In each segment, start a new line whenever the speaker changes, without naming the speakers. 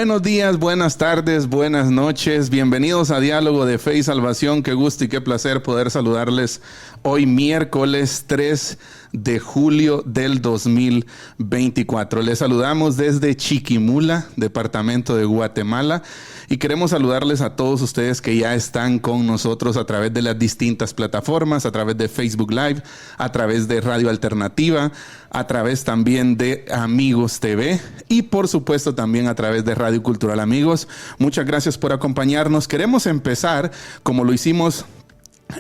Buenos días, buenas tardes, buenas noches. Bienvenidos a Diálogo de Fe y Salvación. Qué gusto y qué placer poder saludarles hoy miércoles 3 de julio del 2024. Les saludamos desde Chiquimula, departamento de Guatemala. Y queremos saludarles a todos ustedes que ya están con nosotros a través de las distintas plataformas, a través de Facebook Live, a través de Radio Alternativa, a través también de Amigos TV y por supuesto también a través de Radio Cultural Amigos. Muchas gracias por acompañarnos. Queremos empezar, como lo hicimos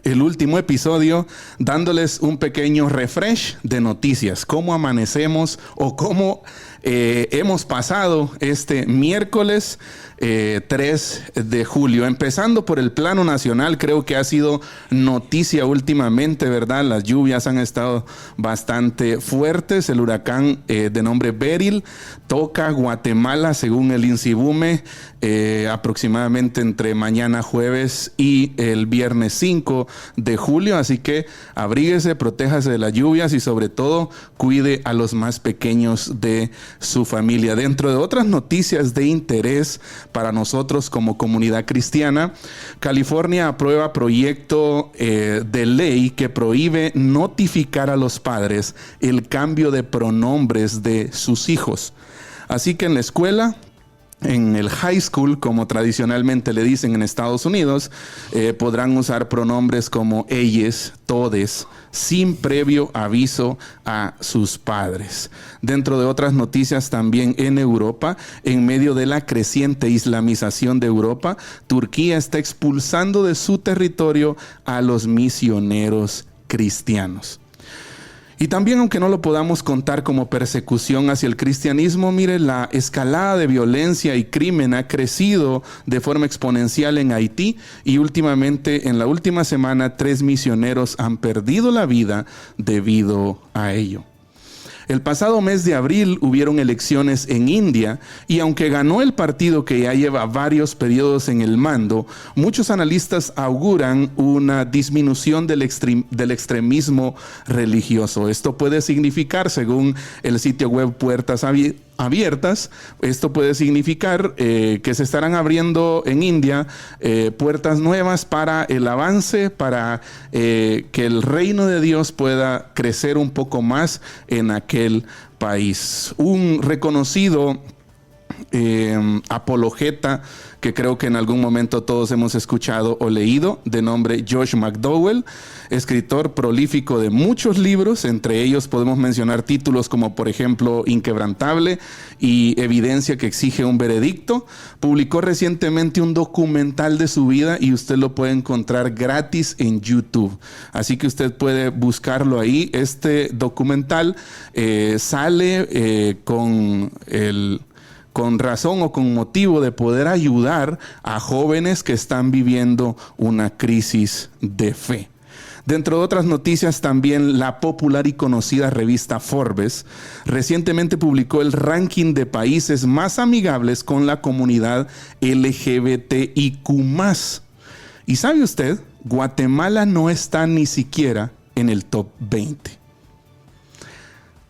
el último episodio, dándoles un pequeño refresh de noticias. Cómo amanecemos o cómo hemos pasado este miércoles 3 de julio. Empezando por el plano nacional, creo que ha sido noticia últimamente, ¿verdad? Las lluvias han estado bastante fuertes. El huracán de nombre Beryl toca Guatemala, según el INSIBUME, aproximadamente entre mañana jueves y el viernes 5 de julio. Así que abríguese, protéjase de las lluvias y sobre todo cuide a los más pequeños de su familia. Dentro de otras noticias de interés para nosotros como comunidad cristiana, California aprueba proyecto de ley que prohíbe notificar a los padres el cambio de pronombres de sus hijos. Así que en la escuela, en el high school, como tradicionalmente le dicen en Estados Unidos, podrán usar pronombres como ellos, todes, sin previo aviso a sus padres. Dentro de otras noticias también en Europa, en medio de la creciente islamización de Europa, Turquía está expulsando de su territorio a los misioneros cristianos. Y también, aunque no lo podamos contar como persecución hacia el cristianismo, mire, la escalada de violencia y crimen ha crecido de forma exponencial en Haití y últimamente, en la última semana, 3 misioneros han perdido la vida debido a ello. El pasado mes de abril hubieron elecciones en India y aunque ganó el partido que ya lleva varios periodos en el mando, muchos analistas auguran una disminución del extremismo religioso. Esto puede significar, según el sitio web Puertas Abiertas, esto puede significar que se estarán abriendo en India puertas nuevas para el avance, para que el reino de Dios pueda crecer un poco más en aquel país. Un reconocido apologeta que creo que en algún momento todos hemos escuchado o leído, de nombre Josh McDowell, escritor prolífico de muchos libros. Entre ellos podemos mencionar títulos como, por ejemplo, Inquebrantable y Evidencia que exige un veredicto. Publicó recientemente un documental de su vida y usted lo puede encontrar gratis en YouTube. Así que usted puede buscarlo ahí. Este documental sale con razón o con motivo de poder ayudar a jóvenes que están viviendo una crisis de fe. Dentro de otras noticias también, la popular y conocida revista Forbes recientemente publicó el ranking de países más amigables con la comunidad LGBTIQ+. ¿Y sabe usted? Guatemala no está ni siquiera en el top 20.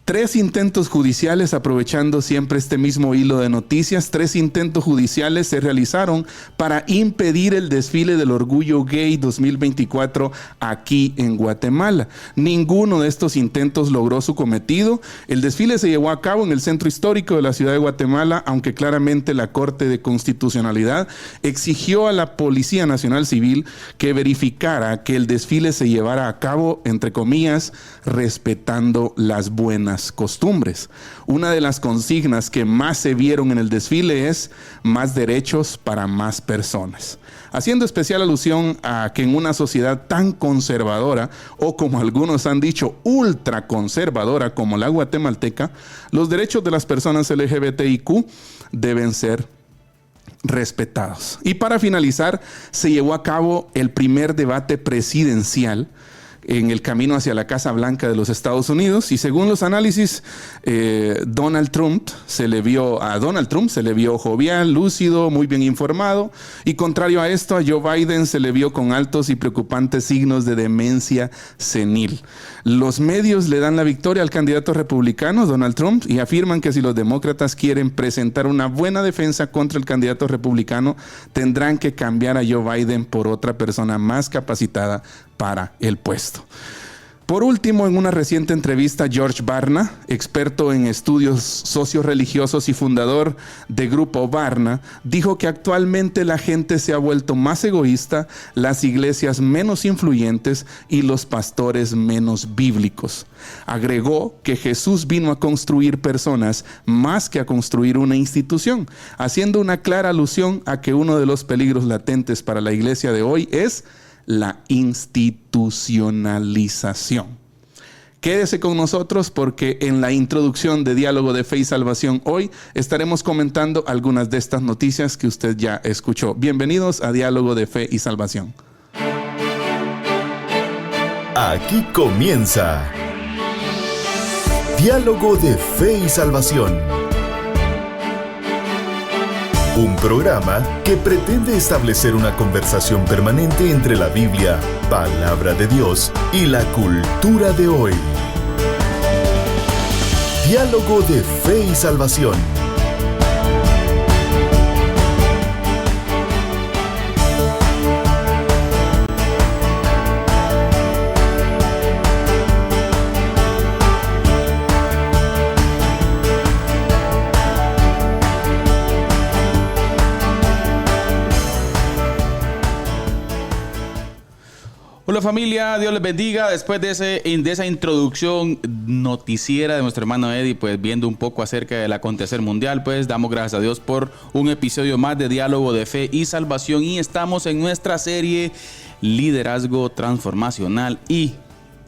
3 intentos judiciales, aprovechando siempre este mismo hilo de noticias, 3 intentos judiciales se realizaron para impedir el desfile del Orgullo Gay 2024 aquí en Guatemala. Ninguno de estos intentos logró su cometido. El desfile se llevó a cabo en el centro histórico de la ciudad de Guatemala, aunque claramente la Corte de Constitucionalidad exigió a la Policía Nacional Civil que verificara que el desfile se llevara a cabo, entre comillas, respetando las buenas costumbres. Una de las consignas que más se vieron en el desfile es más derechos para más personas, haciendo especial alusión a que en una sociedad tan conservadora, o como algunos han dicho, ultra conservadora como la guatemalteca, los derechos de las personas LGBTIQ deben ser respetados. Y para finalizar, se llevó a cabo el primer debate presidencial en el camino hacia la Casa Blanca de los Estados Unidos. Y según los análisis, a Donald Trump se le vio jovial, lúcido, muy bien informado. Y contrario a esto, a Joe Biden se le vio con altos y preocupantes signos de demencia senil. Los medios le dan la victoria al candidato republicano, Donald Trump, y afirman que si los demócratas quieren presentar una buena defensa contra el candidato republicano, tendrán que cambiar a Joe Biden por otra persona más capacitada para el puesto. Por último, en una reciente entrevista, George Barna, experto en estudios socioreligiosos y fundador de Grupo Barna, dijo que actualmente la gente se ha vuelto más egoísta, las iglesias menos influyentes y los pastores menos bíblicos. Agregó que Jesús vino a construir personas más que a construir una institución, haciendo una clara alusión a que uno de los peligros latentes para la iglesia de hoy es la institucionalización. Quédese con nosotros porque en la introducción de Diálogo de Fe y Salvación hoy estaremos comentando algunas de estas noticias que usted ya escuchó. Bienvenidos a Diálogo de Fe y Salvación.
Aquí comienza Diálogo de Fe y Salvación. Un programa que pretende establecer una conversación permanente entre la Biblia, palabra de Dios, y la cultura de hoy. Diálogo de Fe y Salvación.
Hola familia, Dios les bendiga. Después de esa introducción noticiera de nuestro hermano Eddie, pues viendo un poco acerca del acontecer mundial, pues damos gracias a Dios por un episodio más de Diálogo de Fe y Salvación. Y estamos en nuestra serie Liderazgo Transformacional y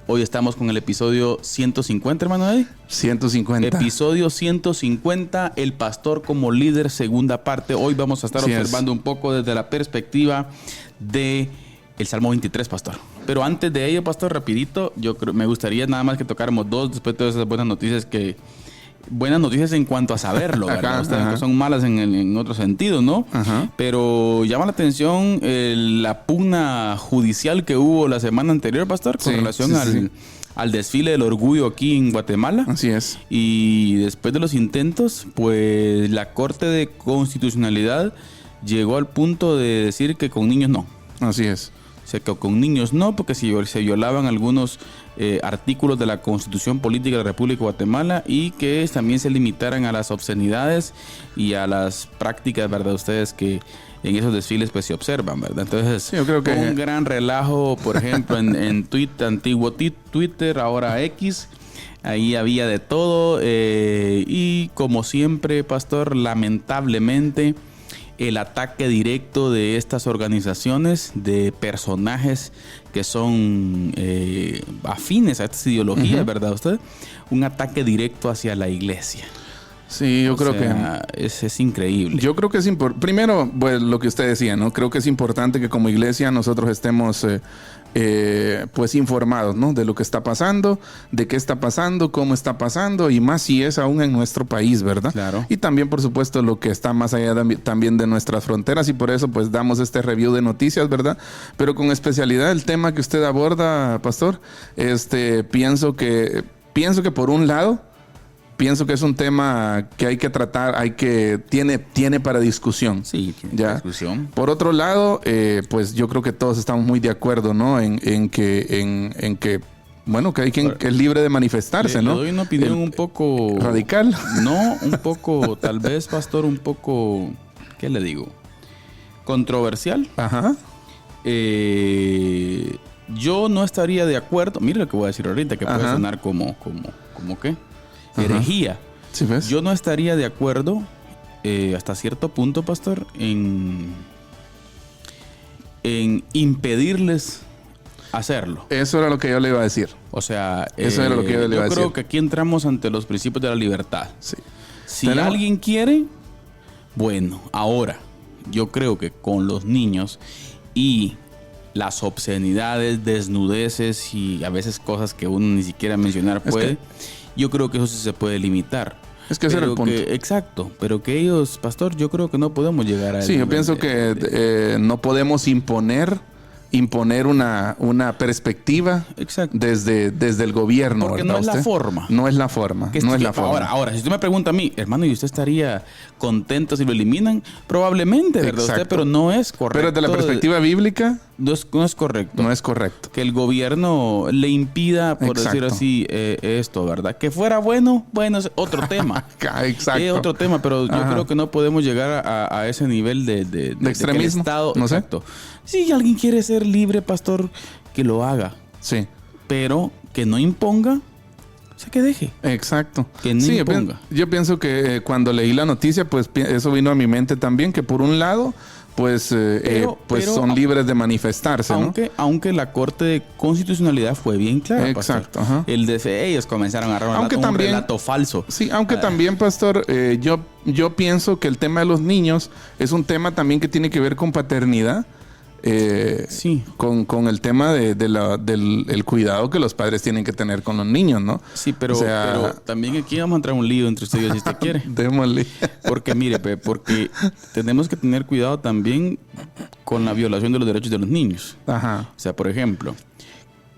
hoy estamos con el episodio 150, hermano Eddie.
150.
Episodio 150, el pastor como líder, segunda parte. Hoy vamos a estar observando un poco desde la perspectiva de el Salmo 23, pastor. Pero antes de ello, pastor, rapidito, me gustaría nada más que tocáramos dos, después de todas esas buenas noticias en cuanto a saberlo, ¿verdad? Ustedes que son malas en otro sentido, ¿no? Ajá. Pero llama la atención la pugna judicial que hubo la semana anterior, pastor, con relación al desfile del orgullo aquí en Guatemala.
Así es.
Y después de los intentos, pues la Corte de Constitucionalidad llegó al punto de decir que con niños no.
Así es.
O sea, que con niños no, porque se violaban algunos artículos de la Constitución Política de la República de Guatemala y que también se limitaran a las obscenidades y a las prácticas, ¿verdad? Ustedes que en esos desfiles pues se observan, ¿verdad? Entonces, sí, yo creo que un gran relajo, por ejemplo, en Twitter, antiguo Twitter, ahora X. Ahí había de todo y como siempre, pastor, lamentablemente el ataque directo de estas organizaciones, de personajes que son afines a estas ideologías, ¿verdad usted? Un ataque directo hacia la iglesia.
Sí, yo creo que
es increíble.
Yo creo que es importante. Primero, pues lo que usted decía, ¿no? Creo que es importante que como iglesia nosotros estemos pues informados, ¿no? De lo que está pasando, de qué está pasando, cómo está pasando y más si es aún en nuestro país, ¿verdad?
Claro.
Y también, por supuesto, lo que está más allá también de nuestras fronteras y por eso pues damos este review de noticias, ¿verdad? Pero con especialidad el tema que usted aborda, pastor, pienso que por un lado, pienso que es un tema que hay que tratar, tiene para discusión.
Sí, tiene
¿ya?
Para discusión.
Por otro lado, pues yo creo que todos estamos muy de acuerdo, ¿no? En que bueno, que hay quien que es libre de manifestarse, ¿no?
Le doy una opinión un poco
radical.
No, un poco, tal vez, pastor, un poco, ¿qué le digo? Controversial.
Ajá.
Yo no estaría de acuerdo. Mire lo que voy a decir ahorita, que puede sonar como ¿qué? Herejía.
¿Sí ves?
Yo no estaría de acuerdo hasta cierto punto, pastor, en impedirles hacerlo.
Eso era lo que yo le iba a decir.
O sea,
eso era lo que yo le iba a decir.
Yo creo que aquí entramos ante los principios de la libertad.
Sí.
Si alguien quiere, bueno, ahora yo creo que con los niños y las obscenidades, desnudeces y a veces cosas que uno ni siquiera mencionar puede, yo creo que eso sí se puede limitar.
Es que ese era el punto.
Exacto, pero que ellos, pastor, yo creo que no podemos llegar a eso.
Sí, yo pienso que no podemos imponer una perspectiva desde el gobierno.
Porque
¿verdad?
No es la forma.
No es la forma. No es la forma.
Ahora, si usted me pregunta a mí, hermano, ¿y usted estaría contento si lo eliminan? Probablemente, ¿verdad? Usted, pero no es correcto.
Pero desde la perspectiva bíblica...
No es correcto.
No es correcto.
Que el gobierno le impida, por decir así, esto, ¿verdad? Que fuera bueno es otro tema.
Exacto.
Es otro tema, pero yo creo que no podemos llegar a ese nivel de
extremismo.
De que el Estado,
no
exacto. Si alguien quiere ser libre, pastor, que lo haga.
Sí.
Pero que no imponga, o sea, que deje.
Exacto.
Que no imponga.
Yo pienso que cuando leí la noticia, pues eso vino a mi mente también, que por un lado... Pues son libres de manifestarse,
aunque la Corte de Constitucionalidad fue bien clara.
Exacto.
Ellos comenzaron a armar un relato falso.
Sí, aunque también, pastor, yo pienso que el tema de los niños es un tema también que tiene que ver con paternidad.
Sí.
Con el tema del cuidado que los padres tienen que tener con los niños, ¿no?
Sí, pero también aquí vamos a entrar en un lío entre ustedes si usted quiere.
Démosle.
Porque mire, porque tenemos que tener cuidado también con la violación de los derechos de los niños.
Ajá.
O sea, por ejemplo,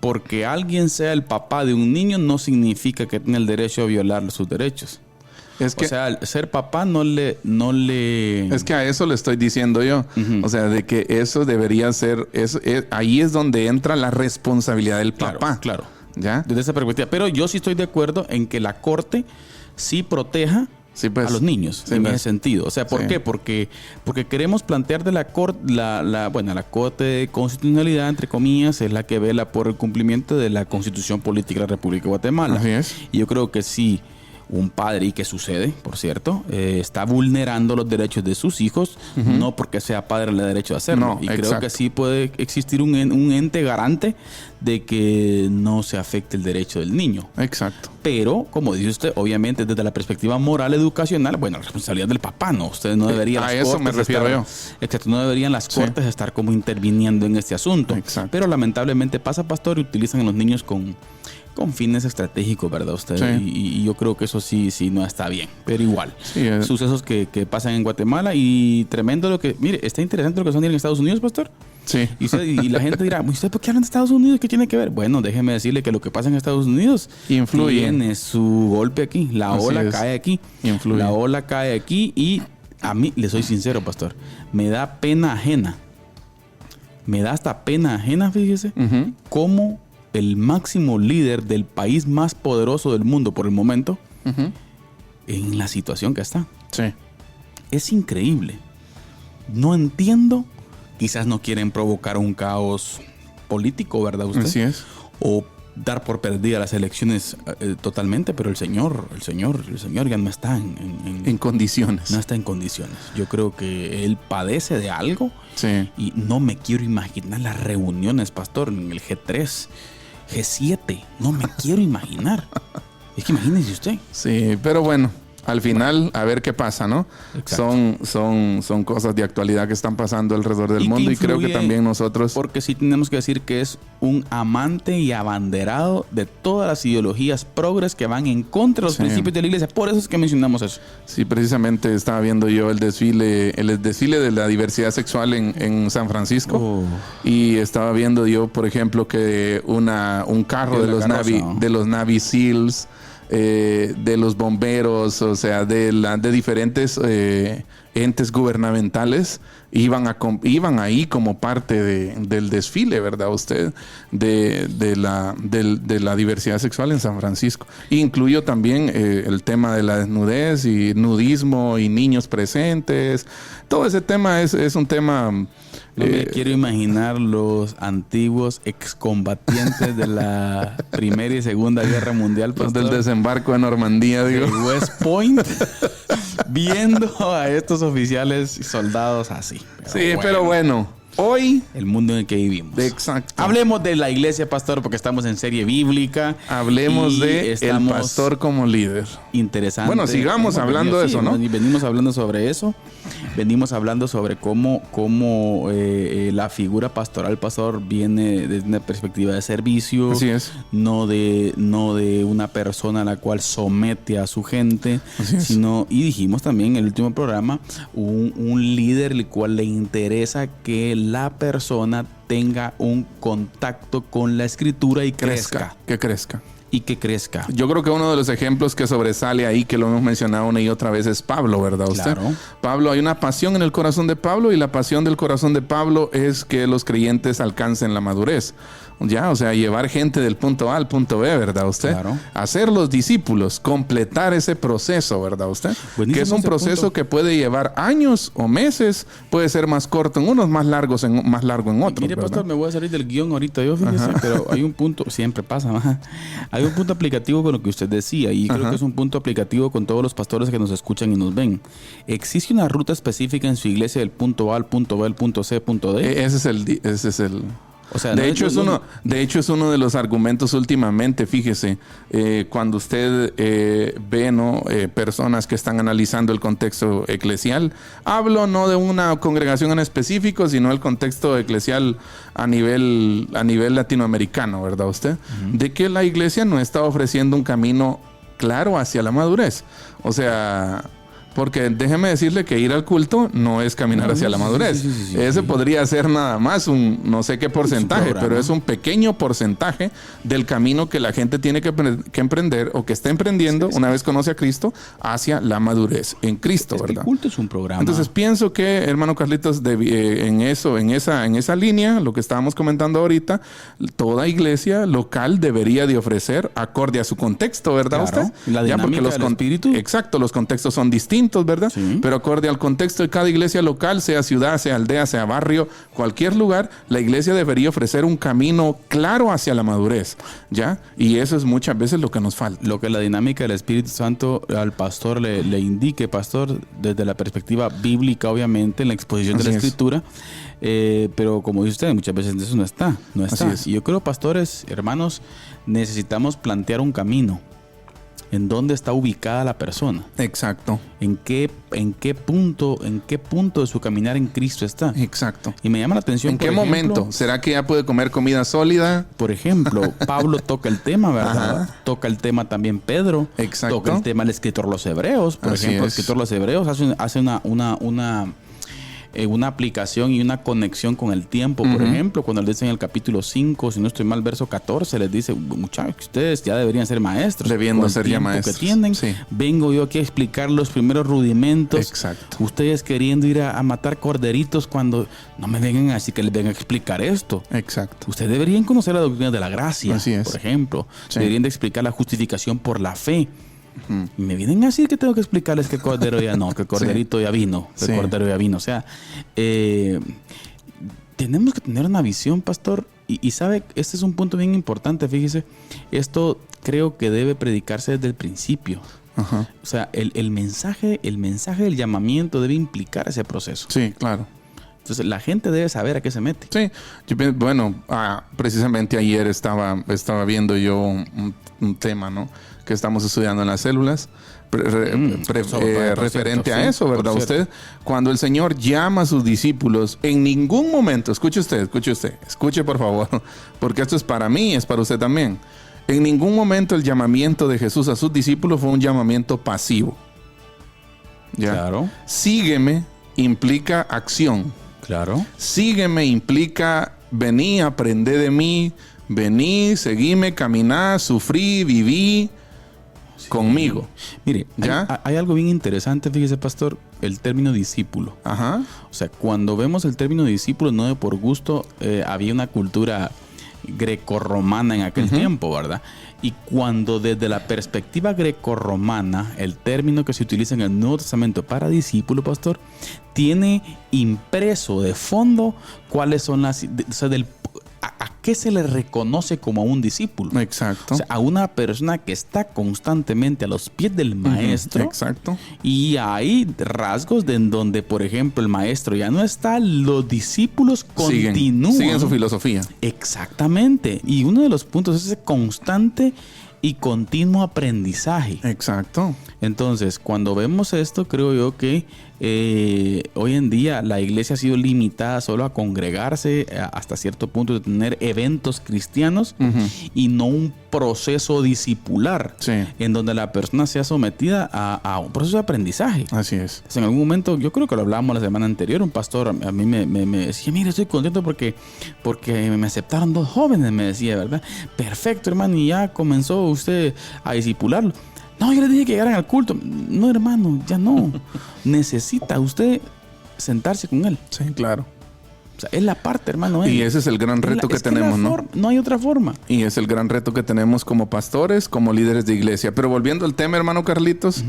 porque alguien sea el papá de un niño no significa que tiene el derecho a violar sus derechos. O sea, ser papá no le...
Es que a eso le estoy diciendo yo. O sea, de que eso debería ser... ahí es donde entra la responsabilidad del papá.
Claro.
¿Ya?
Desde esa perspectiva. Pero yo sí estoy de acuerdo en que la Corte sí proteja a los niños en ese sentido. O sea, ¿por qué? Porque queremos plantear de la Corte... la Corte de Constitucionalidad, entre comillas, es la que vela por el cumplimiento de la Constitución Política de la República de Guatemala.
Así es.
Y yo creo que sí... Un padre, y que sucede, por cierto, está vulnerando los derechos de sus hijos, no porque sea padre le da derecho a hacerlo.
No,
y creo que sí puede existir un ente garante de que no se afecte el derecho del niño.
Exacto.
Pero, como dice usted, obviamente desde la perspectiva moral educacional, bueno, la responsabilidad del papá, ¿no? Ustedes no deberían...
A eso me refiero yo.
Exacto, no deberían las cortes estar como interviniendo en este asunto.
Exacto.
Pero lamentablemente pasa, pastor, y utilizan a los niños con fines estratégicos, ¿verdad? Usted y yo creo que eso sí no está bien, pero igual. Sucesos que pasan en Guatemala y tremendo lo que... Mire, está interesante lo que son en Estados Unidos, pastor.
Sí.
Y la gente dirá, ¿usted por qué hablan de Estados Unidos? ¿Qué tiene que ver? Bueno, déjeme decirle que lo que pasa en Estados Unidos
influye.
Tiene su golpe aquí. La ola cae aquí.
Influye.
La ola cae aquí y a mí, le soy sincero, pastor, me da pena ajena. Me da hasta pena ajena, fíjese, cómo el máximo líder del país más poderoso del mundo por el momento, en la situación que está.
Sí.
Es increíble. No entiendo. Quizás no quieren provocar un caos político, ¿verdad usted?
Así es.
O dar por perdida las elecciones totalmente, pero el señor ya no está en
condiciones.
No está en condiciones. Yo creo que él padece de algo.
Sí.
Y no me quiero imaginar las reuniones, pastor, en el G3, G7. No me quiero imaginar. Es que imagínese usted.
Sí, pero bueno, al final, a ver qué pasa, ¿no? Son cosas de actualidad que están pasando alrededor del mundo y creo que también nosotros...
Porque sí tenemos que decir que es un amante y abanderado de todas las ideologías progres que van en contra de los principios de la iglesia. Por eso es que mencionamos eso.
Sí, precisamente estaba viendo yo el desfile de la diversidad sexual en San Francisco. Y estaba viendo yo, por ejemplo, que un carro de los Navy SEALs, de los bomberos, o sea, de diferentes entes gubernamentales iban ahí como parte del desfile, ¿verdad? Usted de la diversidad sexual en San Francisco. Incluyó también el tema de la desnudez y nudismo y niños presentes. Todo ese tema es un tema...
No me quiero imaginar los antiguos excombatientes de la Primera y Segunda Guerra Mundial.
Los del desembarco de Normandía, digo.
De West Point, viendo a estos oficiales y soldados así.
Pero bueno. hoy.
El mundo en el que vivimos.
Exacto.
Hablemos de la iglesia, pastor, porque estamos en serie bíblica.
Hablemos de el pastor como líder.
Interesante.
Bueno, sigamos hablando de eso, ¿no?
Venimos hablando sobre eso. Venimos hablando sobre cómo la figura pastoral, pastor, viene desde una perspectiva de servicio.
Así es.
No de una persona a la cual somete a su gente.
Así es.
Y dijimos también en el último programa, un líder el cual le interesa que la persona tenga un contacto con la escritura y crezca.
Que crezca.
Y que crezca.
Yo creo que uno de los ejemplos que sobresale ahí, que lo hemos mencionado una y otra vez, es Pablo, ¿verdad usted?
Claro.
Pablo, hay una pasión en el corazón de Pablo, y la pasión del corazón de Pablo es que los creyentes alcancen la madurez. Ya, o sea, llevar gente del punto A al punto B, ¿verdad usted?
Claro.
Hacer los discípulos, completar ese proceso, ¿verdad usted?
Buenísimo,
que es un proceso que puede llevar años o meses, puede ser más corto en unos, más largo en otros.
Mire,
¿verdad?
pastor, me voy a salir del guión ahorita, yo fíjese, pero hay un punto, siempre pasa, ¿verdad? Hay un punto aplicativo con lo que usted decía, y creo que es un punto aplicativo con todos los pastores que nos escuchan y nos ven. ¿Existe una ruta específica en su iglesia del punto A al punto B, al punto C, al punto D?
Ese es el
O sea,
de hecho es uno de los argumentos últimamente, fíjese, cuando usted ve, ¿no?, personas que están analizando el contexto eclesial. Hablo no de una congregación en específico, sino el contexto eclesial a nivel latinoamericano, ¿verdad usted? De que la iglesia no está ofreciendo un camino claro hacia la madurez. O sea, porque déjeme decirle que ir al culto no es caminar hacia la madurez. Ese podría ser nada más un no sé qué porcentaje, pero es un pequeño porcentaje del camino que la gente tiene que emprender, o que está emprendiendo una vez conoce a Cristo, hacia la madurez en Cristo, ¿verdad?
El culto es un programa.
Entonces pienso que, hermano Carlitos, en esa línea, lo que estábamos comentando ahorita, toda iglesia local debería de ofrecer acorde a su contexto, ¿verdad?
Claro.
¿Usted?
La dinámica del espíritu.
Exacto, los contextos son distintos, ¿verdad?
Sí.
Pero acorde al contexto de cada iglesia local, sea ciudad, sea aldea, sea barrio, cualquier lugar, la iglesia debería ofrecer un camino claro hacia la madurez, ¿ya? Y eso es muchas veces lo que nos falta.
Lo que la dinámica del Espíritu Santo al pastor le indique, pastor, desde la perspectiva bíblica, obviamente, en la exposición de la Escritura. Pero como dice usted, muchas veces eso no está.
Así es.
Y yo creo, pastores, hermanos, necesitamos plantear un camino. ¿En dónde está ubicada la persona?
Exacto.
¿En qué punto de su caminar en Cristo está?
Exacto.
Y me llama la atención.
¿En qué momento? ¿Será que ya puede comer comida sólida?
Por ejemplo, Pablo toca el tema, ¿verdad?
Ajá.
Toca el tema también Pedro.
Exacto.
Toca el tema el escritor de los Hebreos. Por ejemplo, el escritor de los Hebreos hace una aplicación y una conexión con el tiempo. Por ejemplo, cuando le dice en el capítulo 5, si no estoy mal, verso 14, les dice: muchachos, ustedes ya deberían ser maestros.
Debiendo ser ya maestros.
Que tienen.
Sí.
Vengo yo aquí a explicar los primeros rudimentos.
Exacto.
Ustedes queriendo ir a matar corderitos, cuando no me vengan así que les vengan a explicar esto.
Exacto.
Ustedes deberían conocer la doctrina de la gracia.
Así es.
Por ejemplo.
Sí.
Deberían de explicar la justificación por la fe. Y me vienen a decir que tengo que explicarles que el cordero ya no, que el corderito ya vino, que el cordero ya vino. O sea, tenemos que tener una visión, pastor. Y sabe, este es un punto bien importante, fíjese. Esto creo que debe predicarse desde el principio.
Ajá.
O sea, el mensaje del llamamiento debe implicar ese proceso.
Sí, claro.
Entonces, la gente debe saber a qué se mete.
Sí, precisamente ayer estaba viendo yo un tema, ¿no?, que estamos estudiando en las células, referente a eso, ¿verdad? Usted, cuando el Señor llama a sus discípulos, en ningún momento, escuche por favor, porque esto es para mí, es para usted también. En ningún momento el llamamiento de Jesús a sus discípulos fue un llamamiento pasivo. ¿Ya?
Claro.
Sígueme implica acción.
Claro.
Sígueme implica vení, aprendé de mí, vení, seguime, caminá, sufrí, viví conmigo.
Mire,
¿ya?
Hay algo bien interesante, fíjese, pastor, el término discípulo.
Ajá.
O sea, cuando vemos el término discípulo, no de por gusto, había una cultura grecorromana en aquel tiempo, ¿verdad? Y cuando desde la perspectiva grecorromana, el término que se utiliza en el Nuevo Testamento para discípulo, pastor, tiene impreso de fondo cuáles son ¿A qué se le reconoce como a un discípulo?
Exacto.
O sea, a una persona que está constantemente a los pies del maestro.
Exacto.
Y hay rasgos en donde, por ejemplo, el maestro ya no está, los discípulos continúan.
Siguen su filosofía.
Exactamente. Y uno de los puntos es ese constante y continuo aprendizaje.
Exacto.
Entonces, cuando vemos esto, creo yo que hoy en día la iglesia ha sido limitada solo a congregarse hasta cierto punto, de tener eventos cristianos y no un proceso discipular en donde la persona sea sometida a un proceso de aprendizaje.
Así es.
En algún momento, yo creo que lo hablábamos la semana anterior, un pastor a mí me decía, mire, estoy contento porque me aceptaron 2 jóvenes, me decía, ¿verdad? Perfecto, hermano, y ya comenzó usted a discipularlo. No, yo le dije que llegaran al culto. No, hermano, ya no. Necesita usted sentarse con él.
Sí, claro.
O sea, es la parte, hermano.
Y ese es el gran reto que tenemos, ¿no?
No hay otra forma.
Y es el gran reto que tenemos como pastores, como líderes de iglesia. Pero volviendo al tema, hermano Carlitos,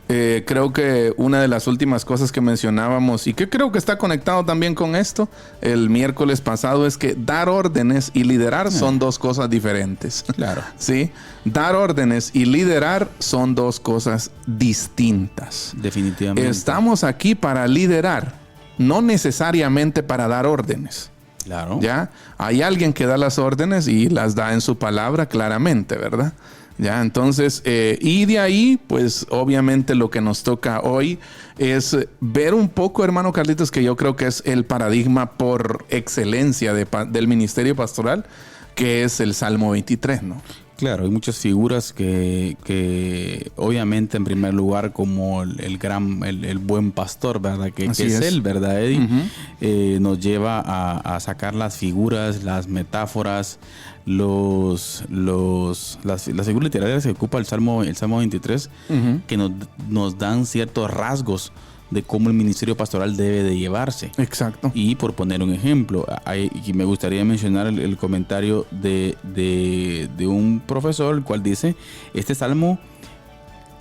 creo que una de las últimas cosas que mencionábamos y que creo que está conectado también con esto el miércoles pasado es que dar órdenes y liderar son 2 cosas diferentes.
Claro.
¿Sí? Dar órdenes y liderar son 2 cosas distintas.
Definitivamente.
Estamos aquí para liderar, no necesariamente para dar órdenes.
Claro.
¿Ya? Hay alguien que da las órdenes y las da en su palabra claramente, ¿verdad? Ya, entonces, y de ahí, pues obviamente lo que nos toca hoy es ver un poco, hermano Carlitos, que yo creo que es el paradigma por excelencia del ministerio pastoral, que es el Salmo 23, ¿no?
Claro, hay muchas figuras que obviamente en primer lugar como el buen pastor, ¿verdad? Que es él, ¿verdad, Eddie? Nos lleva a sacar las figuras, las metáforas, las figuras literarias que ocupa el Salmo 23, que nos dan ciertos rasgos de cómo el ministerio pastoral debe de llevarse.
Exacto.
Y por poner un ejemplo, y me gustaría mencionar el comentario de un profesor, el cual dice, este salmo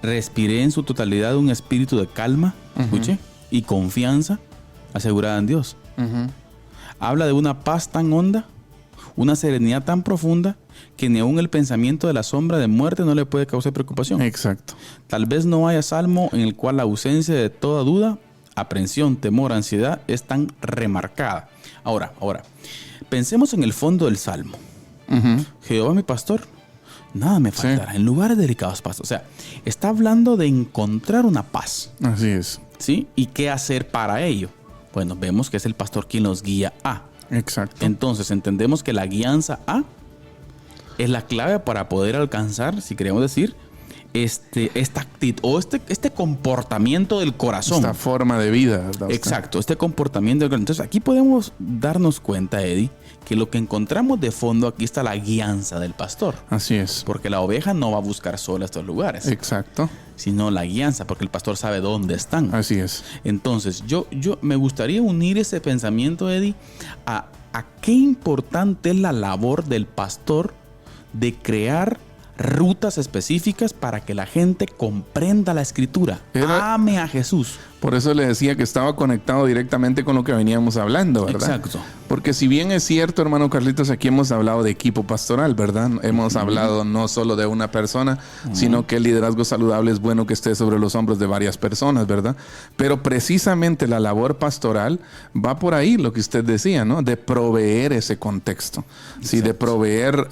respiré en su totalidad un espíritu de calma, escuche, y confianza asegurada en Dios. Habla de una paz tan honda, una serenidad tan profunda, que ni aún el pensamiento de la sombra de muerte no le puede causar preocupación.
Exacto.
Tal vez no haya salmo en el cual la ausencia de toda duda, aprensión, temor, ansiedad es tan remarcada. Ahora, pensemos en el fondo del salmo. Jehová mi pastor, nada me faltará. En lugares delicados pasos. O sea, está hablando de encontrar una paz.
Así es.
¿Sí? ¿Y qué hacer para ello? Bueno, vemos que es el pastor quien los guía a.
Exacto.
Entonces entendemos que la guianza a es la clave para poder alcanzar, si queremos decir, esta actitud o este comportamiento del corazón.
Esta forma de vida, ¿verdad?
Exacto, este comportamiento del corazón. Entonces aquí podemos darnos cuenta, Eddie, que lo que encontramos de fondo aquí está la guianza del pastor.
Así es.
Porque la oveja no va a buscar sola estos lugares.
Exacto.
Sino la guianza, porque el pastor sabe dónde están.
Así es.
Entonces, yo me gustaría unir ese pensamiento, Eddie, a qué importante es la labor del pastor de crear rutas específicas para que la gente comprenda la escritura. Ame a Jesús.
Por eso le decía que estaba conectado directamente con lo que veníamos hablando, ¿verdad?
Exacto.
Porque si bien es cierto, hermano Carlitos, aquí hemos hablado de equipo pastoral, ¿verdad? Hemos hablado no solo de una persona, sino que el liderazgo saludable es bueno que esté sobre los hombros de varias personas, ¿verdad? Pero precisamente la labor pastoral va por ahí, lo que usted decía, ¿no? De proveer ese contexto. Sí, de proveer,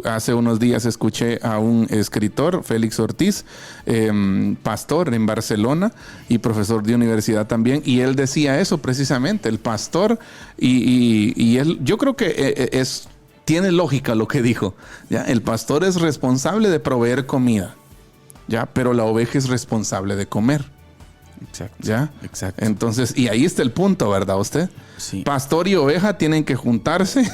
hace unos días escuché a un escritor, Félix Ortiz, pastor en Barcelona y profesor de universidad también, y él decía eso precisamente, el pastor, y él, yo creo que tiene lógica lo que dijo, ¿ya? El pastor es responsable de proveer comida, ¿ya? Pero la oveja es responsable de comer.
Exacto.
¿Ya?
Exacto.
Entonces, y ahí está el punto, ¿verdad usted?
Sí.
Pastor y oveja tienen que juntarse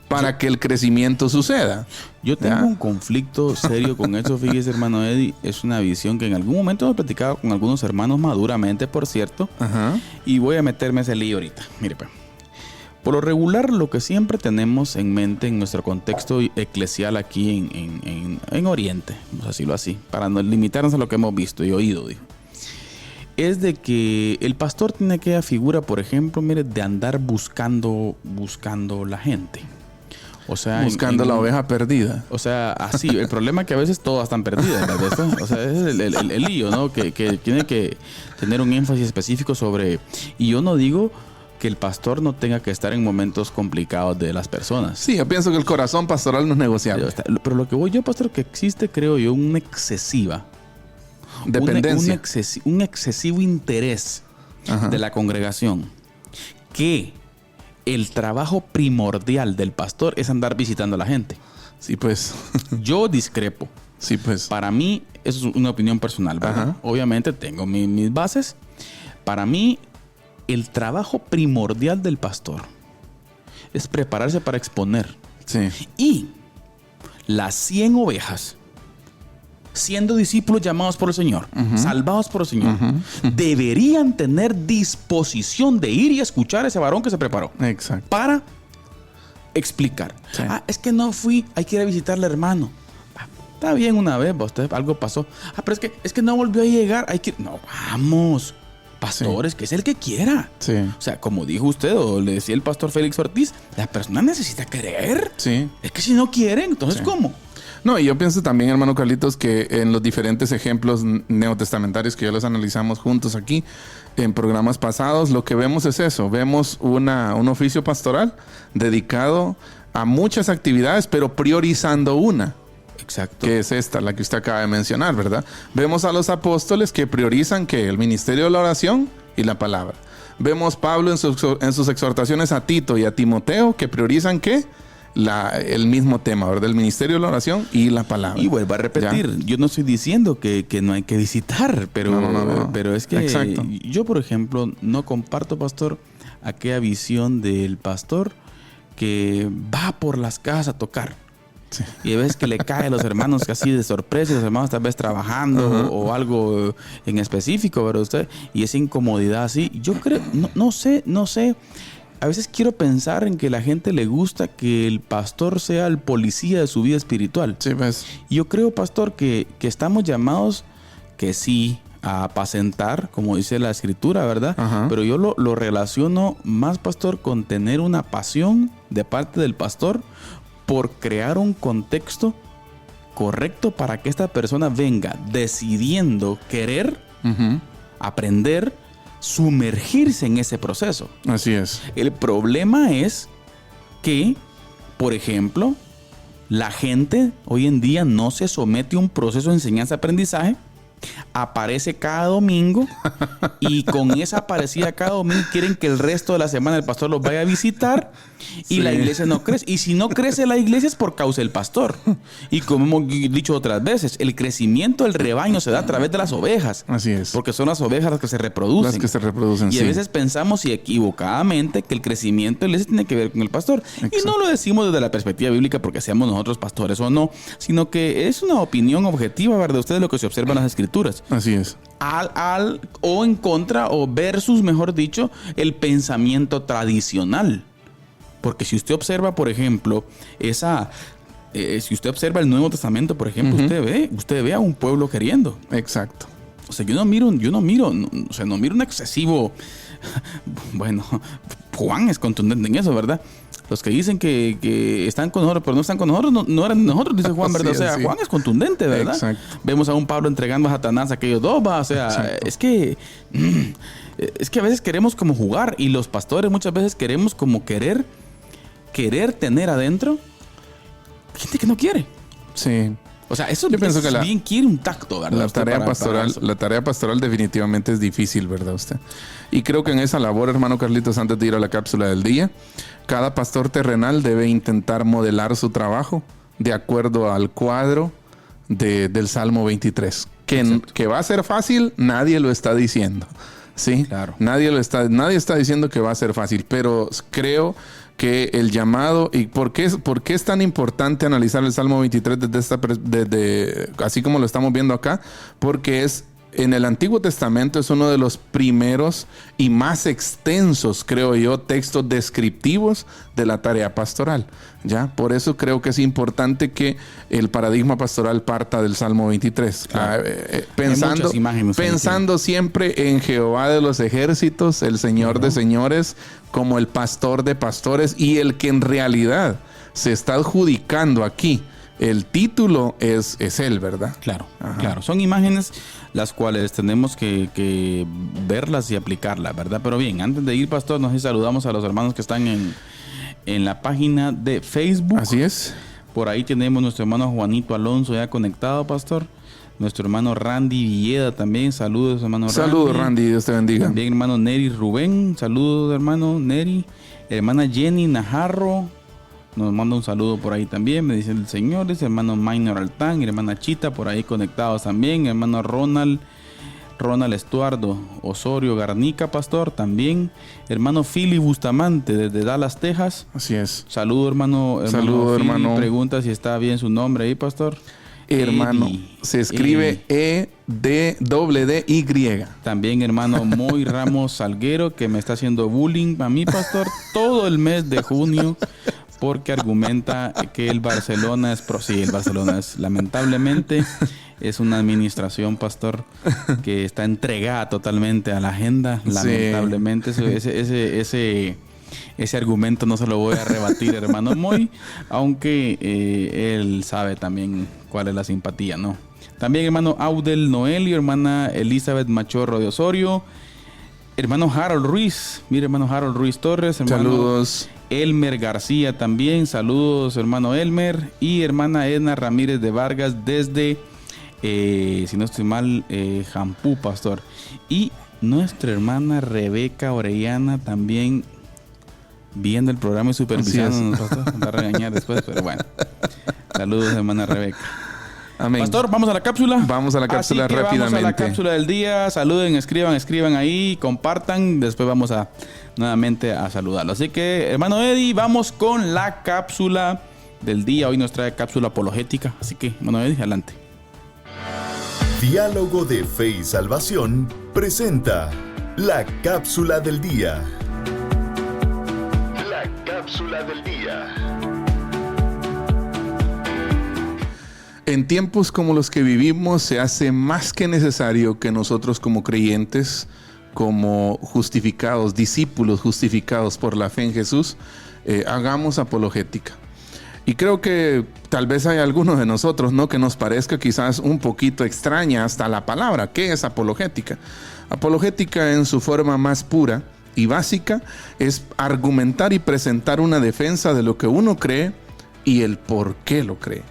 para que el crecimiento suceda.
Yo tengo un conflicto serio con eso, fíjese, hermano Eddie. Es una visión que en algún momento hemos platicado con algunos hermanos maduramente, por cierto.
Ajá.
Y voy a meterme ese lío ahorita. Mire, pues. Por lo regular, lo que siempre tenemos en mente en nuestro contexto eclesial aquí en Oriente, vamos a decirlo así, para no limitarnos a lo que hemos visto y oído, digo, es de que el pastor tiene aquella figura, por ejemplo, mire, de andar buscando la gente. O sea,
buscando la oveja perdida.
O sea, así, el problema es que a veces todas están perdidas, ¿verdad? O sea, ese es el lío, ¿no? Que tiene que tener un énfasis específico sobre... Y yo no digo que el pastor no tenga que estar en momentos complicados de las personas.
Sí, yo pienso que el corazón pastoral no es negociable.
Pero lo que voy yo, pastor, que existe, creo yo, una excesiva...
Dependencia.
Un excesivo interés de la congregación. Que el trabajo primordial del pastor es andar visitando a la gente.
Sí, pues.
Yo discrepo.
Sí, pues.
Para mí, eso es una opinión personal, ¿verdad? Obviamente tengo mis bases. Para mí, el trabajo primordial del pastor es prepararse para exponer.
Sí.
Y las 100 ovejas, siendo discípulos llamados por el Señor, salvados por el Señor, deberían tener disposición de ir y escuchar a ese varón que se preparó.
Exacto.
Para explicar. Sí. Es que no fui, hay que ir a visitarle, hermano. Está bien una vez, usted algo pasó. Pero es que no volvió a llegar, hay que... No, vamos, pastores, que es el que quiera.
Sí.
O sea, como dijo usted, o le decía el pastor Félix Ortiz, la persona necesita querer.
Sí.
Es que si no quieren, entonces ¿cómo?
No, y yo pienso también, hermano Carlitos, que en los diferentes ejemplos neotestamentarios que ya los analizamos juntos aquí en programas pasados, lo que vemos es eso. Vemos un oficio pastoral dedicado a muchas actividades, pero priorizando una.
Exacto.
Que es esta, la que usted acaba de mencionar, ¿verdad? Vemos a los apóstoles que priorizan que el ministerio de la oración y la palabra. Vemos Pablo en sus exhortaciones a Tito y a Timoteo que priorizan ¿qué? El mismo tema, ¿verdad? El ministerio de la oración y la palabra.
Y vuelvo a repetir, ¿ya? Yo no estoy diciendo que no hay que visitar, pero,
no.
pero es que
exacto.
Yo, por ejemplo, no comparto, pastor, aquella visión del pastor que va por las casas a tocar. Sí. Y ves que le cae a los hermanos casi de sorpresa, y los hermanos tal vez trabajando o algo en específico, ¿verdad? Usted, y esa incomodidad así. Yo creo, no sé. A veces quiero pensar en que a la gente le gusta que el pastor sea el policía de su vida espiritual.
Sí, pues.
Yo creo, pastor, que estamos llamados, que sí, a apacentar, como dice la escritura, ¿verdad? Pero yo lo relaciono más, pastor, con tener una pasión de parte del pastor por crear un contexto correcto para que esta persona venga decidiendo querer aprender, sumergirse en ese proceso.
Así es.
El problema es que, por ejemplo, la gente hoy en día no se somete a un proceso de enseñanza-aprendizaje. Aparece cada domingo y con esa aparecida cada domingo quieren que el resto de la semana el pastor los vaya a visitar y la iglesia no crece. Y si no crece la iglesia es por causa del pastor. Y como hemos dicho otras veces, el crecimiento del rebaño se da a través de las ovejas.
Así es.
Porque son las ovejas las que se reproducen.
Las que se reproducen,
y a veces pensamos y equivocadamente que el crecimiento de la iglesia tiene que ver con el pastor. Exacto. Y no lo decimos desde la perspectiva bíblica porque seamos nosotros pastores o no, sino que es una opinión objetiva, ¿verdad? De ustedes lo que se observa en las escrituras.
Así es.
O en contra, o versus, mejor dicho, el pensamiento tradicional. Porque si usted observa, por ejemplo, si usted observa el Nuevo Testamento, por ejemplo, usted ve a un pueblo queriendo.
Exacto.
O sea, yo no miro un excesivo. Bueno, Juan es contundente en eso, ¿verdad? Los que dicen que están con nosotros, pero no están con nosotros, no eran nosotros, dice Juan, ¿verdad? Sí, o sea, sí. Juan es contundente, ¿verdad? Exacto. Vemos a un Pablo entregando a Satanás a aquellos dos, ¿va? O sea, exacto. es que a veces queremos como jugar y los pastores muchas veces queremos como querer tener adentro gente que no quiere.
Sí.
O sea, eso
yo pienso que
bien quiere un tacto, ¿verdad?
La tarea pastoral definitivamente es difícil, ¿verdad usted? Y creo que en esa labor, hermano Carlitos, antes de ir a la cápsula del día, cada pastor terrenal debe intentar modelar su trabajo de acuerdo al cuadro del Salmo 23. Que va a ser fácil, nadie lo está diciendo. ¿Sí? Claro. Nadie está diciendo que va a ser fácil, pero creo que el llamado, y ¿por qué es tan importante analizar el Salmo 23 desde así como lo estamos viendo acá? Porque en el Antiguo Testamento es uno de los primeros y más extensos, creo yo, textos descriptivos de la tarea pastoral. ¿Ya? Por eso creo que es importante que el paradigma pastoral parta del Salmo 23. Claro. Pensando siempre en Jehová de los ejércitos, el Señor de señores, como el pastor de pastores y el que en realidad se está adjudicando aquí. El título es él, ¿verdad?
Claro,
Ajá.
claro. Son imágenes las cuales tenemos que verlas y aplicarlas, ¿verdad? Pero bien, antes de ir, pastor, nos saludamos a los hermanos que están en la página de Facebook.
Así es.
Por ahí tenemos nuestro hermano Juanito Alonso ya conectado, pastor. Nuestro hermano Randy Villeda también. Saludos, hermano Randy.
Saludos, Randy. Dios te bendiga.
También hermano Neri Rubén. Saludos, hermano Neri. Hermana Jenny Najarro nos manda un saludo por ahí también. Me dicen el señor. Dice hermano Minor Altán y hermana Chita por ahí conectados también. Hermano Ronald Estuardo Osorio Garnica, pastor, también. Hermano Philly Bustamante desde Dallas, Texas.
Así es.
Saludo, hermano.
Saludo,
Philly.
hermano.
Pregunta si está bien su nombre ahí, pastor.
Hermano,
Eddie.
se escribe EDDY.
También hermano Moy Ramos Salguero, que me está haciendo bullying a mí, pastor, todo el mes de junio, porque argumenta que el Barcelona es sí, el Barcelona es, lamentablemente, es una administración, pastor, que está entregada totalmente a la agenda. Lamentablemente, ese argumento no se lo voy a rebatir, hermano Moy, aunque él sabe también cuál es la simpatía, ¿no? También hermano Audel Noelio, hermana Elizabeth Machorro de Osorio, hermano Harold Ruiz, mire hermano Harold Ruiz Torres, hermano
Saludos.
Elmer García también, saludos hermano Elmer, y hermana Edna Ramírez de Vargas desde, si no estoy mal, Jampú, pastor. Y nuestra hermana Rebeca Orellana también viendo el programa y supervisando. Pastor, va a regañar después, pero bueno. Saludos, hermana Rebeca.
Amén.
Pastor, vamos a la cápsula.
Vamos a la cápsula
Así que
rápidamente.
Vamos a la cápsula del día. Saluden, escriban ahí, compartan. Después vamos a nuevamente a saludarlo. Así que, hermano Eddie, vamos con la cápsula del día. Hoy nos trae cápsula apologética. Así que, hermano Eddie, adelante.
Diálogo de Fe y Salvación presenta la cápsula del día. La cápsula del día.
En tiempos como los que vivimos se hace más que necesario que nosotros como creyentes, como justificados, discípulos justificados por la fe en Jesús, hagamos apologética. Y creo que tal vez hay algunos de nosotros, ¿no?, que nos parezca quizás un poquito extraña hasta la palabra. ¿Qué es apologética? Apologética en su forma más pura y básica es argumentar y presentar una defensa de lo que uno cree y el por qué lo cree.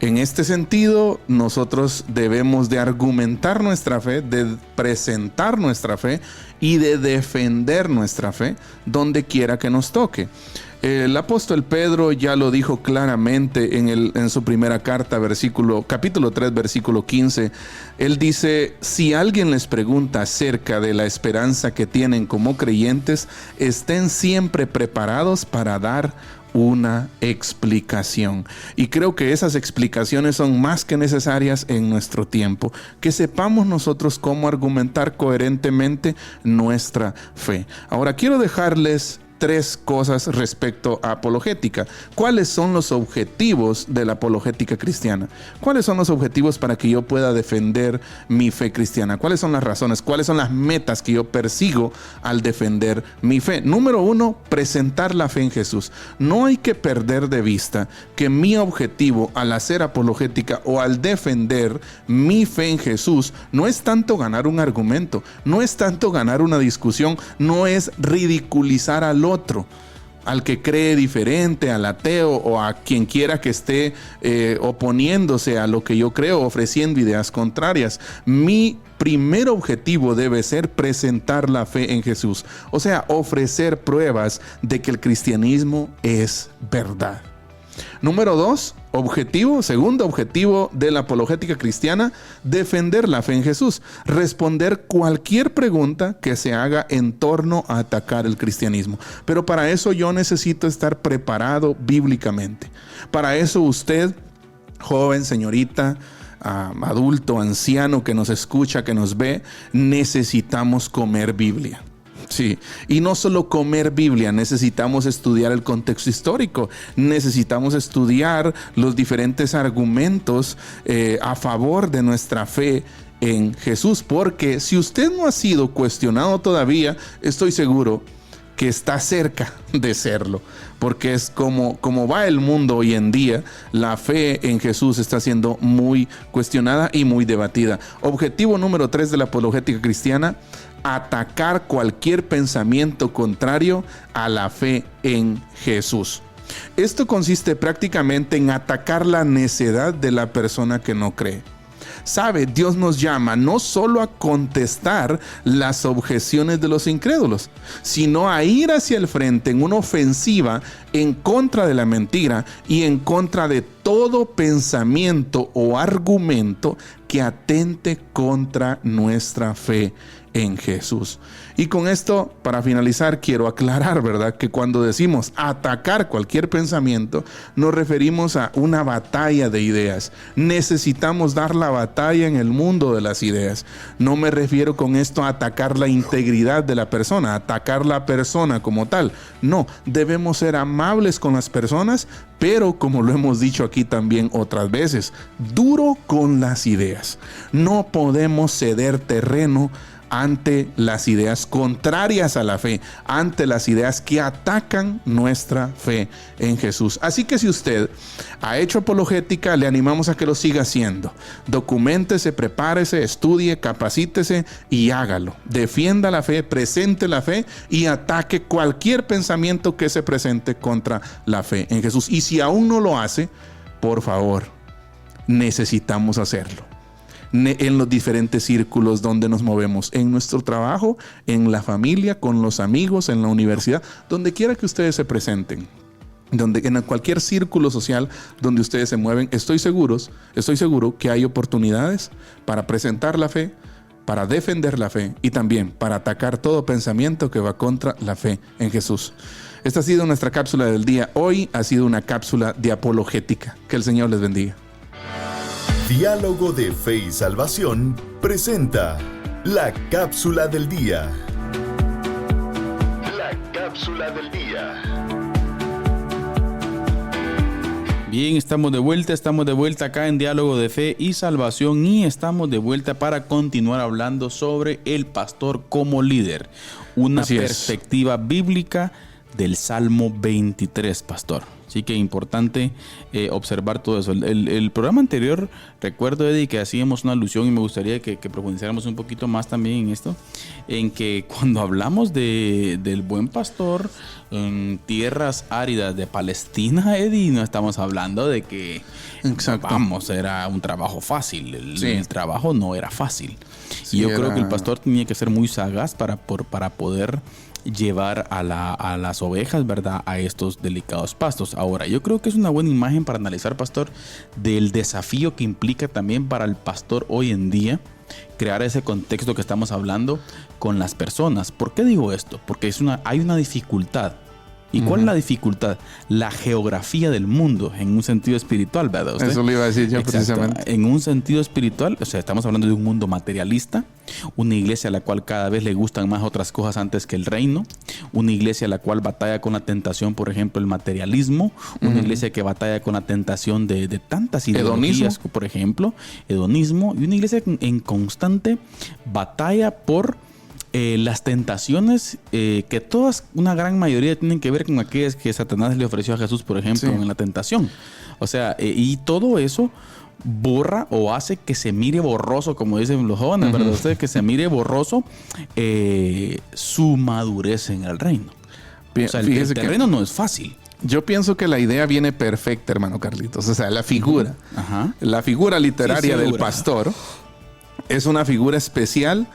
En este sentido, nosotros debemos de argumentar nuestra fe, de presentar nuestra fe y de defender nuestra fe donde quiera que nos toque. El apóstol Pedro ya lo dijo claramente en su primera carta, capítulo 3, versículo 15. Él dice: si alguien les pregunta acerca de la esperanza que tienen como creyentes, estén siempre preparados para dar una explicación. Y creo que esas explicaciones son más que necesarias en nuestro tiempo. Que sepamos nosotros cómo argumentar coherentemente nuestra fe. Ahora quiero dejarles 3 cosas respecto a apologética. ¿Cuáles son los objetivos de la apologética cristiana? ¿Cuáles son los objetivos para que yo pueda defender mi fe cristiana? ¿Cuáles son las razones? ¿Cuáles son las metas que yo persigo al defender mi fe? Número 1, presentar la fe en Jesús. No hay que perder de vista que mi objetivo al hacer apologética o al defender mi fe en Jesús no es tanto ganar un argumento, no es tanto ganar una discusión, no es ridiculizar al otro, al que cree diferente, al ateo o a quien quiera que esté oponiéndose a lo que yo creo, ofreciendo ideas contrarias. Mi primer objetivo debe ser presentar la fe en Jesús, o sea, ofrecer pruebas de que el cristianismo es verdad. Número 2, segundo objetivo de la apologética cristiana: defender la fe en Jesús, responder cualquier pregunta que se haga en torno a atacar el cristianismo. Pero para eso yo necesito estar preparado bíblicamente. Para eso usted, joven, señorita, adulto, anciano que nos escucha, que nos ve, necesitamos comer Biblia. Sí, y no solo comer Biblia, necesitamos estudiar el contexto histórico, necesitamos estudiar los diferentes argumentos a favor de nuestra fe en Jesús, porque si usted no ha sido cuestionado todavía, estoy seguro que está cerca de serlo, porque es como va el mundo hoy en día. La fe en Jesús está siendo muy cuestionada y muy debatida. Objetivo número 3 de la apologética cristiana: atacar cualquier pensamiento contrario a la fe en Jesús. Esto consiste prácticamente en atacar la necedad de la persona que no cree. Sabe, Dios nos llama no solo a contestar las objeciones de los incrédulos, sino a ir hacia el frente en una ofensiva en contra de la mentira y en contra de todo pensamiento o argumento que atente contra nuestra fe en Jesús. Y con esto, para finalizar, quiero aclarar, ¿verdad?, que cuando decimos atacar cualquier pensamiento, nos referimos a una batalla de ideas. Necesitamos dar la batalla en el mundo de las ideas. No me refiero con esto a atacar la integridad de la persona, a atacar la persona como tal. No, debemos ser amables con las personas, pero como lo hemos dicho aquí también otras veces, duro con las ideas. No podemos ceder terreno ante las ideas contrarias a la fe, ante las ideas que atacan nuestra fe en Jesús. Así que si usted ha hecho apologética, le animamos a que lo siga haciendo. Documéntese, prepárese, estudie, capacítese y hágalo. Defienda la fe, presente la fe y ataque cualquier pensamiento que se presente contra la fe en Jesús. Y si aún no lo hace, por favor, necesitamos hacerlo. En los diferentes círculos donde nos movemos, en nuestro trabajo, en la familia, con los amigos, en la universidad, donde quiera que ustedes se presenten, en cualquier círculo social donde ustedes se mueven, estoy seguro que hay oportunidades para presentar la fe, para defender la fe y también para atacar todo pensamiento que va contra la fe en Jesús. Esta ha sido nuestra cápsula del día. Hoy ha sido una cápsula de apologética. Que el Señor les bendiga.
Diálogo de Fe y Salvación presenta la cápsula del día. La cápsula del día.
Bien, estamos de vuelta acá en Diálogo de Fe y Salvación y estamos de vuelta para continuar hablando sobre el pastor como líder. Una perspectiva bíblica del Salmo 23, pastor. Así que es importante observar todo eso. El programa anterior, recuerdo, Eddie, que hacíamos una alusión y me gustaría que profundizáramos un poquito más también en esto, en que cuando hablamos del buen pastor en tierras áridas de Palestina, Eddie, no estamos hablando de que, era un trabajo fácil. El trabajo no era fácil. Sí, y yo creo que el pastor tenía que ser muy sagaz para poder llevar a las ovejas, ¿verdad?, a estos delicados pastos. Ahora, yo creo que es una buena imagen para analizar, pastor, del desafío que implica también para el pastor hoy en día crear ese contexto que estamos hablando con las personas. ¿Por qué digo esto? Porque hay una dificultad. ¿Y cuál es la dificultad? La geografía del mundo, en un sentido espiritual, ¿verdad usted?
Eso le iba a decir yo. Exacto. Precisamente.
En un sentido espiritual, o sea, estamos hablando de un mundo materialista, una iglesia a la cual cada vez le gustan más otras cosas antes que el reino, una iglesia a la cual batalla con la tentación, por ejemplo, el materialismo, una iglesia que batalla con la tentación de tantas ideologías, por ejemplo, hedonismo, y una iglesia en constante batalla por las tentaciones que todas, una gran mayoría tienen que ver con aquellas que Satanás le ofreció a Jesús, por ejemplo, en la tentación. O sea, y todo eso borra o hace que se mire borroso, como dicen los jóvenes, ¿verdad? Usted, que se mire borroso su madurez en el reino. O sea, el terreno no es fácil.
Yo pienso que la idea viene perfecta, hermano Carlitos. O sea, la figura, la figura literaria del pastor es una figura especial.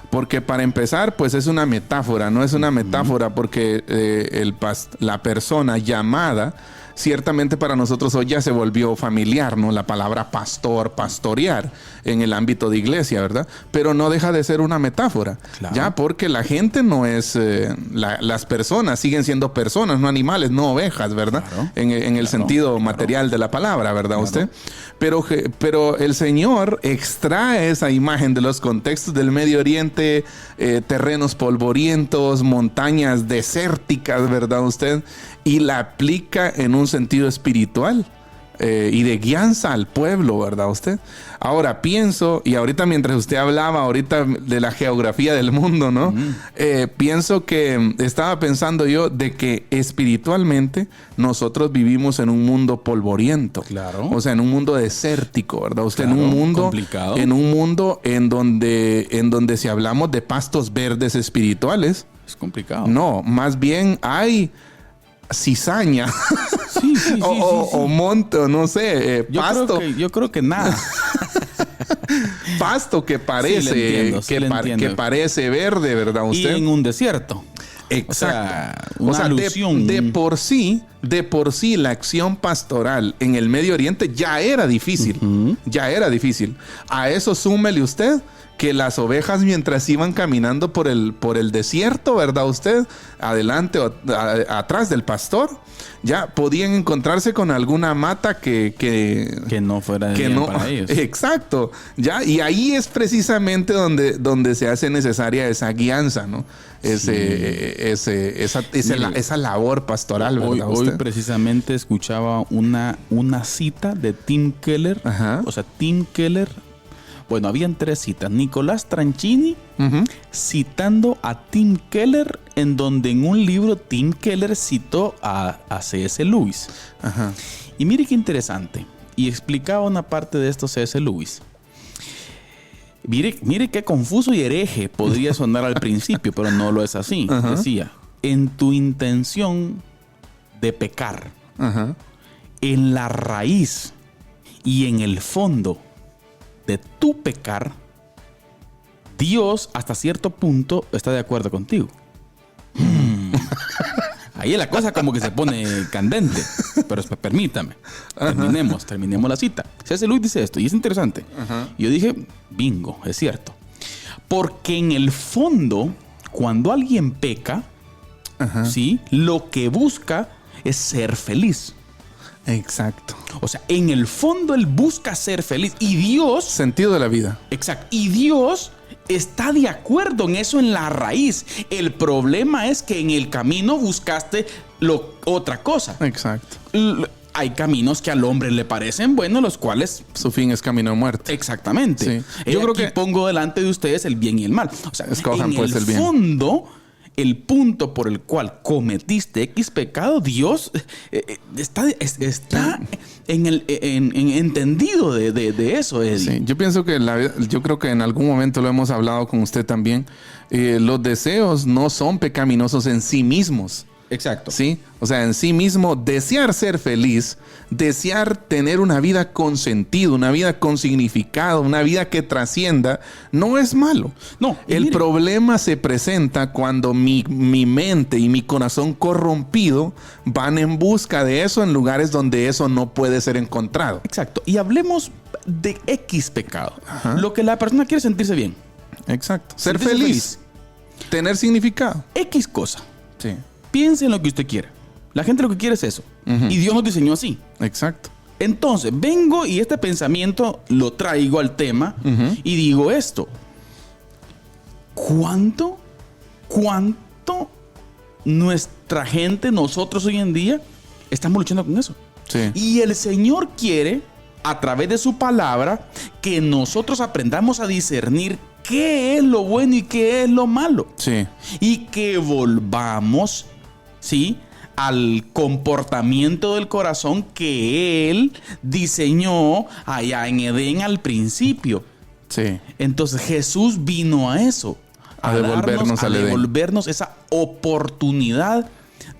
Porque para empezar, pues es una metáfora, no es una metáfora porque la persona llamada, ciertamente para nosotros hoy ya se volvió familiar, ¿no? La palabra pastor, pastorear en el ámbito de iglesia, ¿verdad? Pero no deja de ser una metáfora, ya, porque la gente no es, las personas siguen siendo personas, no animales, no ovejas, ¿verdad? En el sentido material de la palabra, ¿verdad usted? Pero el Señor extrae esa imagen de los contextos del Medio Oriente, terrenos polvorientos, montañas desérticas, ¿verdad usted? Y la aplica en un sentido espiritual y de guianza al pueblo, ¿verdad usted? Ahora pienso, y ahorita mientras usted hablaba ahorita de la geografía del mundo, ¿no? Pienso que estaba pensando yo de que espiritualmente nosotros vivimos en un mundo polvoriento.
Claro.
O sea, en un mundo desértico, ¿verdad usted?
Claro,
en un mundo
complicado.
En un mundo en donde si hablamos de pastos verdes espirituales,
Es complicado.
no, más bien hay cizaña.
Sí, sí, sí,
o monte, no sé, pasto.
Yo creo que nada.
Pasto que parece, que parece verde, ¿verdad
Y
usted?
en un desierto.
Exacto.
O sea, una alusión.
de por sí, la acción pastoral en el Medio Oriente ya era difícil. Ya era difícil. A eso súmele usted que las ovejas, mientras iban caminando por el desierto, ¿verdad usted? Adelante o atrás del pastor, ya podían encontrarse con alguna mata que
no fuera de bien para ellos.
Exacto, ya, y ahí es precisamente donde se hace necesaria esa guianza, ¿no? Esa labor pastoral, ¿verdad?
Hoy precisamente escuchaba una cita de Tim Keller.
Ajá.
O sea, Tim Keller. Bueno, habían 3 citas. Nicolás Tranchini citando a Tim Keller, en donde en un libro Tim Keller citó a C.S. Lewis.
Ajá.
Y mire qué interesante. Y explicaba una parte de esto C.S. Lewis. Mire qué confuso y hereje podría sonar al principio, pero no lo es así.
Ajá.
Decía, en tu intención de pecar,
Ajá.
en la raíz y en el fondo de tu pecar, Dios hasta cierto punto está de acuerdo contigo. Ahí la cosa como que se pone candente. Pero permítame. Terminemos la cita. C.S. Lewis dice esto y es interesante.
Ajá.
Y yo dije, bingo, es cierto. Porque en el fondo, cuando alguien peca,
Ajá.
¿sí? Lo que busca es ser feliz.
Exacto.
O sea, en el fondo él busca ser feliz. Y Dios...
Sentido de la vida.
Exacto. Y Dios está de acuerdo en eso en la raíz. El problema es que en el camino buscaste otra cosa.
Exacto.
Hay caminos que al hombre le parecen buenos, los cuales...
Su fin es camino a muerte.
Exactamente.
Sí. Yo creo que
pongo delante de ustedes el bien y el mal. O sea,
escojan
en
pues el bien.
fondo... El punto por el cual cometiste X pecado, Dios está entendido de eso, Eddie.
Sí, yo pienso que yo creo que en algún momento lo hemos hablado con usted también. Los deseos no son pecaminosos en sí mismos.
Exacto.
Sí, o sea, en sí mismo desear ser feliz, desear tener una vida con sentido, una vida con significado, una vida que trascienda, no es malo.
No,
el problema se presenta cuando mi mente y mi corazón corrompido van en busca de eso en lugares donde eso no puede ser encontrado.
Exacto. Y hablemos de X pecado.
Ajá.
Lo que la persona quiere sentirse bien.
Exacto. Ser
Sentirse
feliz. Tener significado.
X cosa.
Sí.
Piense en lo que usted quiera. La gente lo que quiere es eso. Y Dios nos diseñó así.
Exacto.
Entonces, vengo y este pensamiento lo traigo al tema y digo esto. ¿Cuánto nuestra gente, nosotros hoy en día, estamos luchando con eso?
Sí.
Y el Señor quiere, a través de su palabra, que nosotros aprendamos a discernir qué es lo bueno y qué es lo malo.
Sí.
Y que volvamos, ¿sí?, al comportamiento del corazón que Él diseñó allá en Edén al principio.
Sí.
Entonces Jesús vino a eso.
A devolvernos al Edén.
A devolvernos esa oportunidad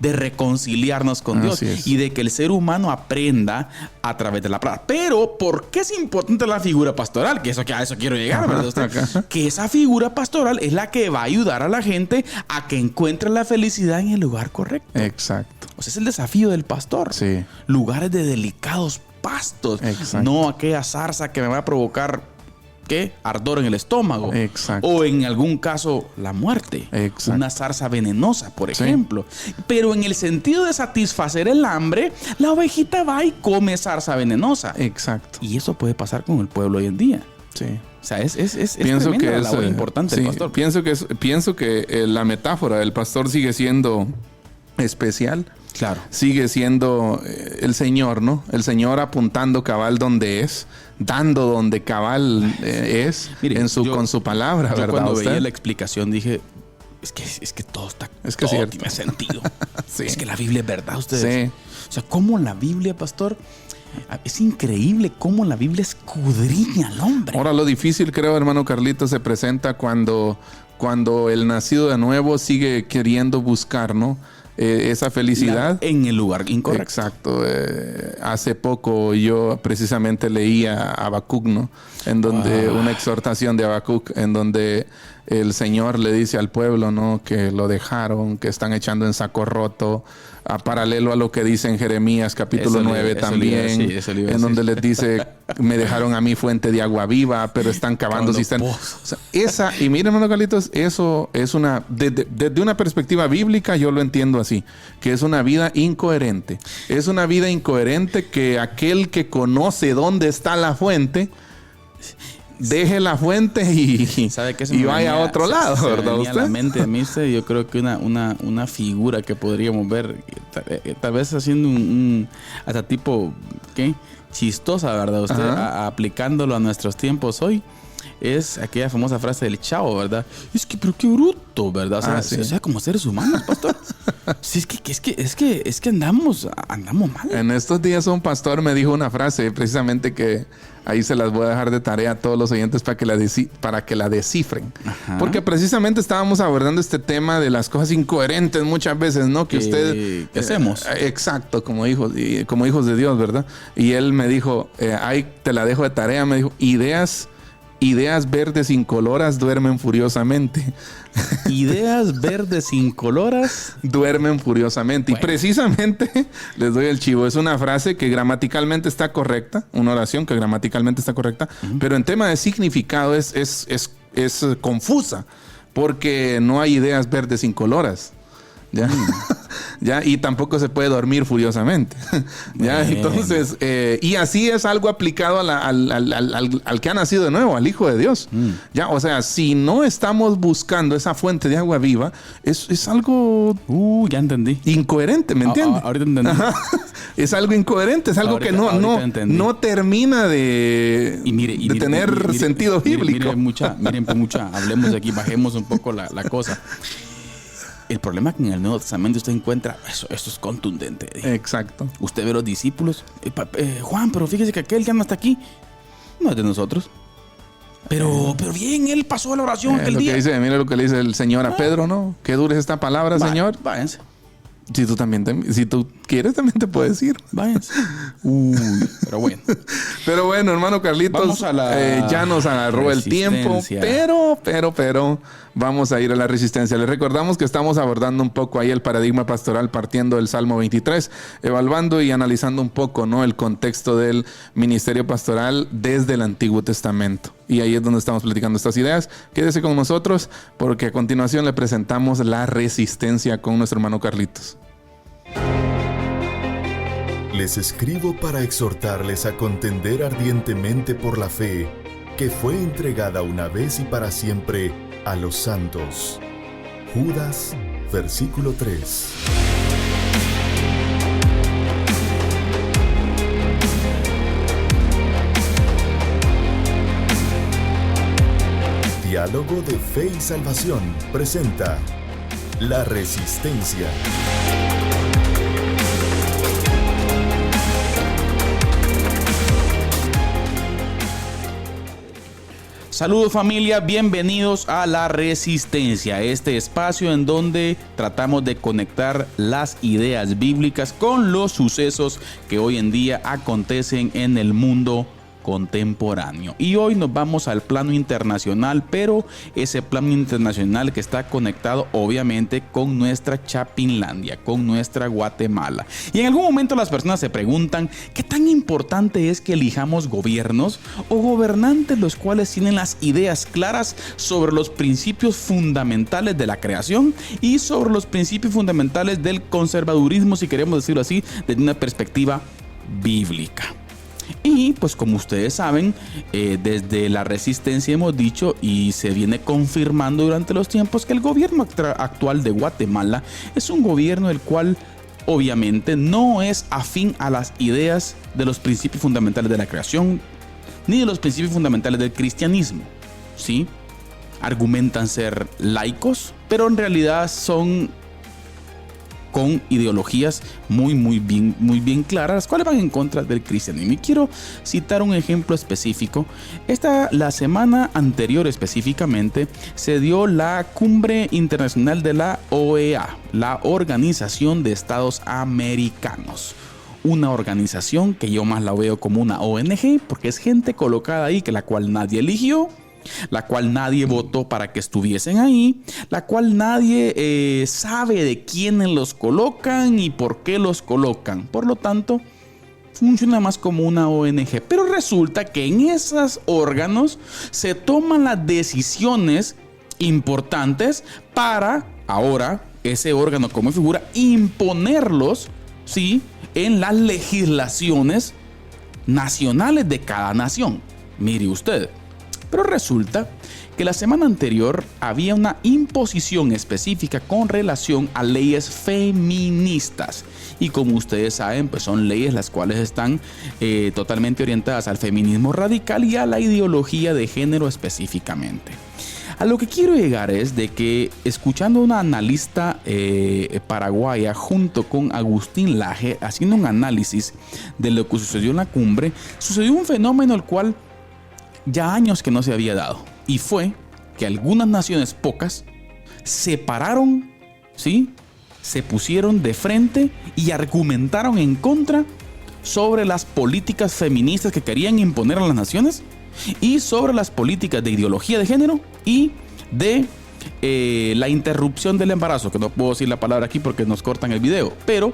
de reconciliarnos con Dios y de que el ser humano aprenda a través de la palabra. Pero, ¿por qué es importante la figura pastoral? Que a eso quiero llegar, ¿verdad? Que esa figura pastoral es la que va a ayudar a la gente a que encuentre la felicidad en el lugar correcto.
Exacto.
O sea, es el desafío del pastor.
Sí.
Lugares de delicados pastos.
Exacto.
No aquella zarza que me va a provocar... ¿qué? Ardor en el estómago.
Exacto.
O en algún caso, la muerte.
Exacto.
Una zarza venenosa, por ejemplo. Pero en el sentido de satisfacer el hambre, la ovejita va y come zarza venenosa.
Exacto.
Y eso puede pasar con el pueblo hoy en día.
Sí.
O sea, es
pienso
tremenda
que
la labor importante del pastor.
Pienso que la metáfora del pastor sigue siendo especial.
Claro.
Sigue siendo el Señor, ¿no? El Señor apuntando cabal donde es, dando donde cabal es.
Mire,
con su palabra, ¿verdad?
Cuando
¿Usted?
veía la explicación dije, es que todo está,
Es que
todo
cierto.
tiene sentido.
Sí.
Es que la Biblia es verdad, ustedes.
Sí.
O sea, cómo la Biblia, pastor, es increíble cómo la Biblia escudriña al hombre.
Ahora, lo difícil, creo, hermano Carlitos, se presenta cuando el nacido de nuevo sigue queriendo buscar, ¿no? Esa felicidad.
En el lugar incorrecto.
Exacto. Hace poco yo precisamente leía Habacuc, ¿no? En donde una exhortación de Habacuc, en donde el Señor le dice al pueblo, ¿no? Que lo dejaron, que están echando en saco roto, a paralelo a lo que dice en Jeremías capítulo 9 también, en donde les dice, me dejaron a mí fuente de agua viva, pero están cavando cisternas. O sea, y miren, hermano Carlitos, eso es desde una perspectiva bíblica, yo lo entiendo así, que es una vida incoherente. Es una vida incoherente que aquel que conoce dónde está la fuente, deje la fuente y vaya a otro lado, ¿verdad?
A la mente a mí, yo creo que una figura que podríamos ver, tal vez haciendo hasta tipo, ¿qué? Chistosa, ¿verdad? Usted aplicándolo a nuestros tiempos hoy. Es aquella famosa frase del Chavo, ¿verdad? Es que, pero qué bruto, ¿verdad? O sea, como seres humanos, pastor. Sí, es que andamos mal.
En estos días un pastor me dijo una frase, precisamente, que ahí se las voy a dejar de tarea a todos los oyentes para que la descifren. Ajá. Porque precisamente estábamos abordando este tema de las cosas incoherentes muchas veces, ¿no? Que usted...
¿Qué hacemos?
Exacto, como hijos de Dios, ¿verdad? Y él me dijo, ahí te la dejo de tarea, me dijo, ideas verdes incoloras duermen furiosamente.
Ideas verdes incoloras
duermen furiosamente. Bueno. Y precisamente, les doy el chivo, es una frase que gramaticalmente está correcta, una oración que gramaticalmente está correcta, pero en tema de significado es confusa, porque no hay ideas verdes incoloras. ¿Ya? ¿Ya? Y tampoco se puede dormir furiosamente. ¿Ya? Entonces, y así es algo aplicado al que ha nacido de nuevo, al Hijo de Dios. ¿Ya? O sea, si no estamos buscando esa fuente de agua viva, es algo
ya entendí.
Incoherente, ¿me entiendes?
Ahorita entendí.
Es algo incoherente, es algo ahorita, que no termina de tener sentido bíblico.
Miren, hablemos de aquí, bajemos un poco la cosa. El problema es que en el Nuevo Testamento usted encuentra eso es contundente.
Exacto.
Usted ve los discípulos. Juan, pero fíjese que aquel que no está aquí no es de nosotros. Pero bien, él pasó la oración aquel día.
Mira lo que le dice el Señor a Pedro, ¿no? Qué dura es esta palabra, Señor.
Váyanse.
Si tú quieres, también te puedes ir.
Váyanse. Pero bueno.
Pero bueno, hermano Carlitos, ya nos agarró el tiempo. Pero vamos a ir a la resistencia. Les recordamos que estamos abordando un poco ahí el paradigma pastoral partiendo del Salmo 23, evaluando y analizando un poco, ¿no? El contexto del ministerio pastoral desde el Antiguo Testamento. Y ahí es donde estamos platicando estas ideas. Quédese con nosotros porque a continuación le presentamos la resistencia con nuestro hermano Carlitos.
Les escribo para exhortarles a contender ardientemente por la fe que fue entregada una vez y para siempre a los santos. Judas, versículo 3. Diálogo de Fe y Salvación presenta La Resistencia.
Saludos familia, bienvenidos a La Resistencia, este espacio en donde tratamos de conectar las ideas bíblicas con los sucesos que hoy en día acontecen en el mundo contemporáneo. Y hoy nos vamos al plano internacional, pero ese plano internacional que está conectado obviamente con nuestra Chapinlandia, con nuestra Guatemala. Y en algún momento las personas se preguntan ¿qué tan importante es que elijamos gobiernos o gobernantes los cuales tienen las ideas claras sobre los principios fundamentales de la creación y sobre los principios fundamentales del conservadurismo, si queremos decirlo así, desde una perspectiva bíblica? Y pues como ustedes saben, desde la resistencia hemos dicho y se viene confirmando durante los tiempos que el gobierno actual de Guatemala es un gobierno el cual obviamente no es afín a las ideas de los principios fundamentales de la creación ni de los principios fundamentales del cristianismo, ¿sí? Argumentan ser laicos, pero en realidad son con ideologías muy bien claras, las cuales van en contra del cristianismo. Y quiero citar un ejemplo específico. La semana anterior específicamente se dio la cumbre internacional de la OEA, la Organización de Estados Americanos. Una organización que yo más la veo como una ONG, porque es gente colocada ahí que la cual nadie eligió, la cual nadie votó para que estuviesen ahí, la cual nadie sabe de quiénes los colocan y por qué los colocan. Por lo tanto, funciona más como una ONG. Pero resulta que en esos órganos se toman las decisiones importantes para ahora ese órgano como figura imponerlos, ¿sí?, en las legislaciones nacionales de cada nación. Mire usted. Pero resulta que la semana anterior había una imposición específica con relación a leyes feministas. Y como ustedes saben, pues son leyes las cuales están totalmente orientadas al feminismo radical y a la ideología de género específicamente. A lo que quiero llegar es de que, escuchando a una analista paraguaya junto con Agustín Laje, haciendo un análisis de lo que sucedió en la cumbre, sucedió un fenómeno el cual ya años que no se había dado, y fue que algunas naciones, pocas, se pararon, ¿sí?, se pusieron de frente y argumentaron en contra sobre las políticas feministas que querían imponer a las naciones y sobre las políticas de ideología de género y de la interrupción del embarazo, que no puedo decir la palabra aquí porque nos cortan el video, pero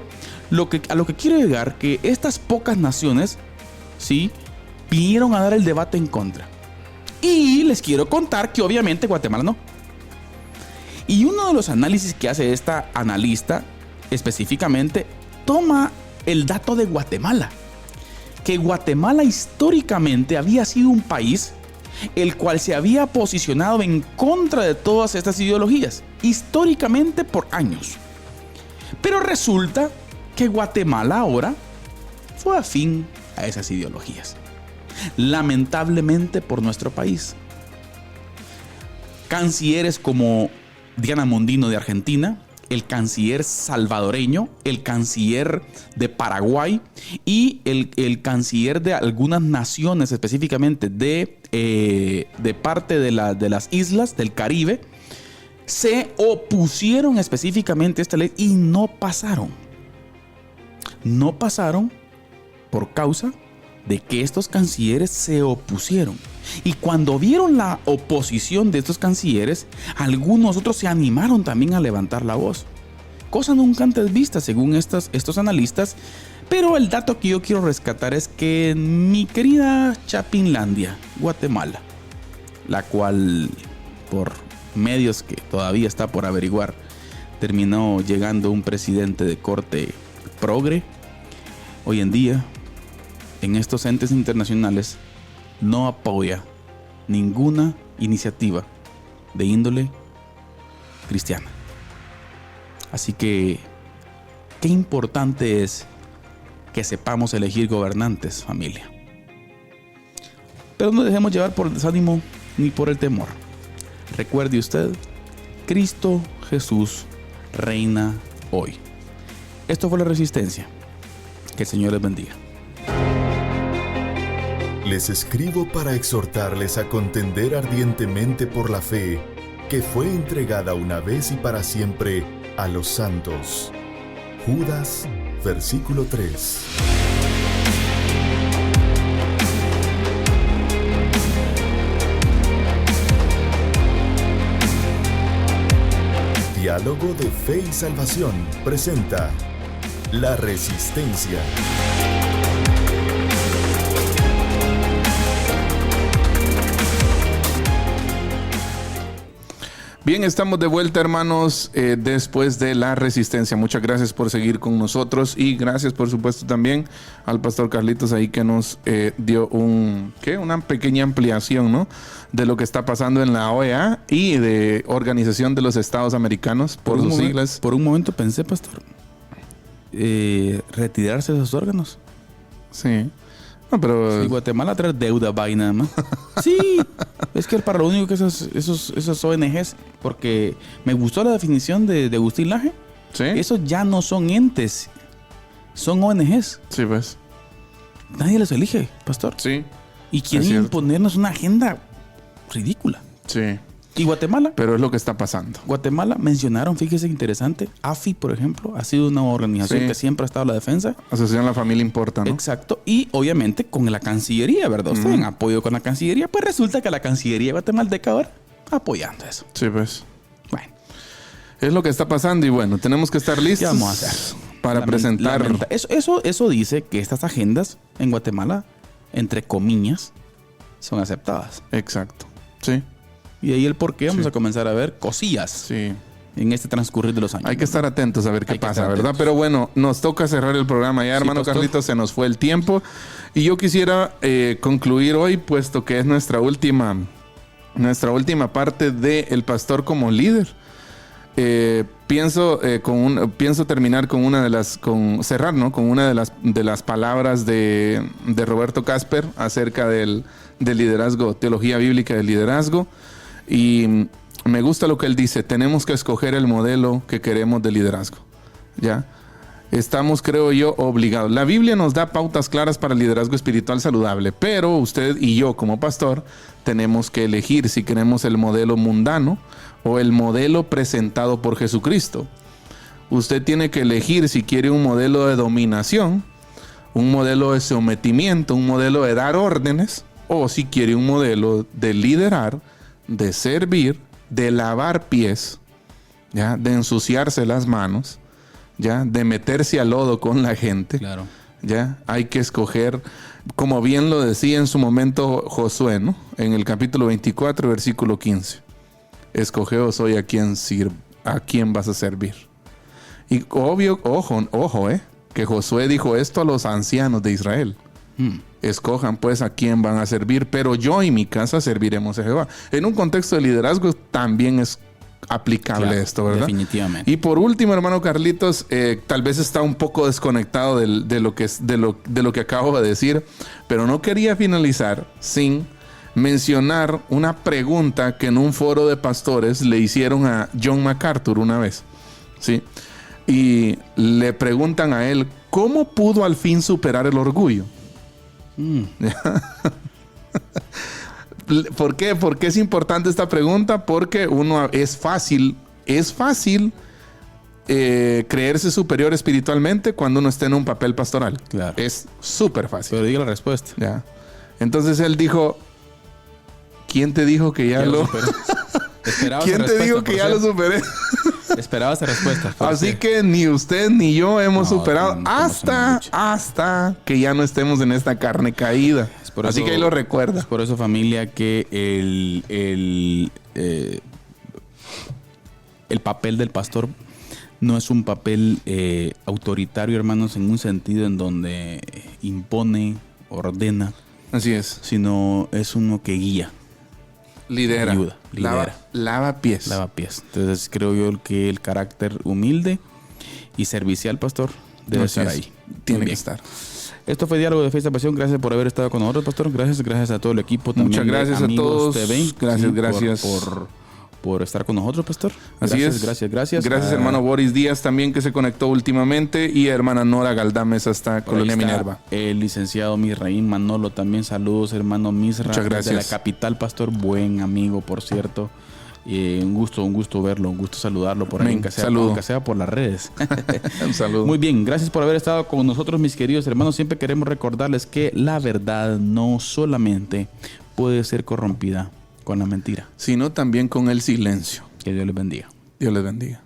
a lo que quiero llegar, que estas pocas naciones, ¿sí?, vinieron a dar el debate en contra. Y les quiero contar que obviamente Guatemala no. Y uno de los análisis que hace esta analista específicamente toma el dato de Guatemala. Que Guatemala históricamente había sido un país el cual se había posicionado en contra de todas estas ideologías. Históricamente por años. Pero resulta que Guatemala ahora fue afín a esas ideologías. Lamentablemente por nuestro país. Cancilleres como Diana Mondino de Argentina, el canciller salvadoreño, el canciller de Paraguay y el canciller de algunas naciones específicamente de parte de las islas del Caribe, se opusieron específicamente a esta ley y no pasaron. No pasaron por causa de que estos cancilleres se opusieron. Y cuando vieron la oposición de estos cancilleres, algunos otros se animaron también a levantar la voz. Cosa nunca antes vista según estos analistas. Pero el dato que yo quiero rescatar es que mi querida Chapinlandia, Guatemala, la cual por medios que todavía está por averiguar, terminó llegando un presidente de corte progre, hoy en día en estos entes internacionales no apoya ninguna iniciativa de índole cristiana. Así que, qué importante es que sepamos elegir gobernantes, familia. Pero no dejemos llevar por el desánimo ni por el temor. Recuerde usted, Cristo Jesús reina hoy. Esto fue La Resistencia. Que el Señor les bendiga.
Les escribo para exhortarles a contender ardientemente por la fe que fue entregada una vez y para siempre a los santos. Judas, versículo 3. Diálogo de Fe y Salvación presenta La Resistencia.
Bien, estamos de vuelta, hermanos, después de la resistencia. Muchas gracias por seguir con nosotros y gracias, por supuesto, también al pastor Carlitos ahí que nos dio una pequeña ampliación, ¿no?, de lo que está pasando en la OEA y de Organización de los Estados Americanos, por sus siglas.
Por un momento pensé, pastor, retirarse de esos órganos.
Sí. No, pero...
Sí, Guatemala trae deuda, vaina, ¿no? Sí, es que para lo único que esos ONGs, porque me gustó la definición de Agustín Laje.
Sí.
Esos ya no son entes, son ONGs.
Sí, pues.
Nadie los elige, pastor.
Sí.
Y quieren imponernos una agenda ridícula.
Sí.
Y Guatemala.
Pero es lo que está pasando.
Guatemala mencionaron, fíjese interesante, AFI, por ejemplo, ha sido una organización que siempre ha estado a la defensa.
Asociación La Familia Importa, ¿no?
Exacto. Y obviamente con la Cancillería, ¿verdad? Usted en apoyo con la Cancillería, pues resulta que la Cancillería guatemalteca ahora apoyando eso.
Sí, pues.
Bueno.
Es lo que está pasando y bueno, tenemos que estar listos.
¿Qué vamos a hacer?
Para presentarlo.
Eso dice que estas agendas en Guatemala, entre comillas, son aceptadas.
Exacto. Sí.
Y ahí el por qué vamos a comenzar a ver cosillas en este transcurrir de los años.
Hay que estar atentos a ver qué pasa, ¿verdad? Pero bueno, nos toca cerrar el programa ya, hermano Carlitos, se nos fue el tiempo. Y yo quisiera concluir hoy, puesto que es nuestra última parte de El Pastor como líder. Pienso terminar con cerrar, ¿no?, con una de las palabras de Roberto Casper acerca del liderazgo, teología bíblica del liderazgo. Y me gusta lo que él dice: tenemos que escoger el modelo que queremos de liderazgo. ¿Ya? Estamos, creo yo, obligados. La Biblia nos da pautas claras para el liderazgo espiritual saludable, pero usted y yo como pastor tenemos que elegir si queremos el modelo mundano o el modelo presentado por Jesucristo. Usted tiene que elegir si quiere un modelo de dominación, un modelo de sometimiento, un modelo de dar órdenes, o si quiere un modelo de liderar, de servir, de lavar pies, ¿ya?, de ensuciarse las manos, ¿ya?, de meterse al lodo con la gente.
Claro.
¿Ya? Hay que escoger, como bien lo decía en su momento Josué, ¿no?, en el capítulo 24, versículo 15. Escogeos hoy a quién vas a servir. Y obvio, ojo, que Josué dijo esto a los ancianos de Israel. Escojan pues a quién van a servir, pero yo y mi casa serviremos a Jehová. En un contexto de liderazgo también es aplicable esto, ¿verdad?
Definitivamente.
Y por último, hermano Carlitos, tal vez está un poco desconectado de lo que acabo de decir, pero no quería finalizar sin mencionar una pregunta que en un foro de pastores le hicieron a John MacArthur una vez, ¿sí? Y le preguntan a él, ¿cómo pudo al fin superar el orgullo? ¿Por qué? ¿Por qué es importante esta pregunta? Porque es fácil creerse superior espiritualmente cuando uno está en un papel pastoral.
Claro.
Es súper fácil.
Pero diga la respuesta.
¿Ya? Entonces él dijo, ¿quién te dijo que ya lo superé? ¿Quién te dijo que ya lo superé?
Esperaba esa respuesta.
Así que ni usted ni yo hemos superado hasta que ya no estemos en esta carne caída. Así que ahí lo recuerda.
Es por eso, familia, que el papel del pastor no es un papel autoritario, hermanos, en un sentido en donde impone, ordena.
Así es.
Sino es uno que guía.
Lidera.
Ayuda.
Lava pies.
Lava pies. Entonces creo yo que el carácter humilde y servicial, pastor, debe estar ahí.
Tiene que estar.
Esto fue Diálogo de Fe y Salvación. Gracias por haber estado con nosotros, pastor. Gracias a todo el equipo.
Muchas gracias a todos.
TV.
Gracias.
Por estar con nosotros, pastor.
Así es.
Gracias.
Gracias, hermano Boris Díaz también, que se conectó últimamente, y hermana Nora Galdames hasta Colonia Minerva.
El licenciado Misraín Manolo también. Saludos, hermano Misra.
Muchas gracias.
De la capital, pastor. Buen amigo, por cierto. Un gusto verlo, un gusto saludarlo por ahí, aunque sea por las redes.
Un saludo.
Muy bien, gracias por haber estado con nosotros, mis queridos hermanos. Siempre queremos recordarles que la verdad no solamente puede ser corrompida con la mentira,
sino también con el silencio.
Que Dios les bendiga.
Dios les bendiga.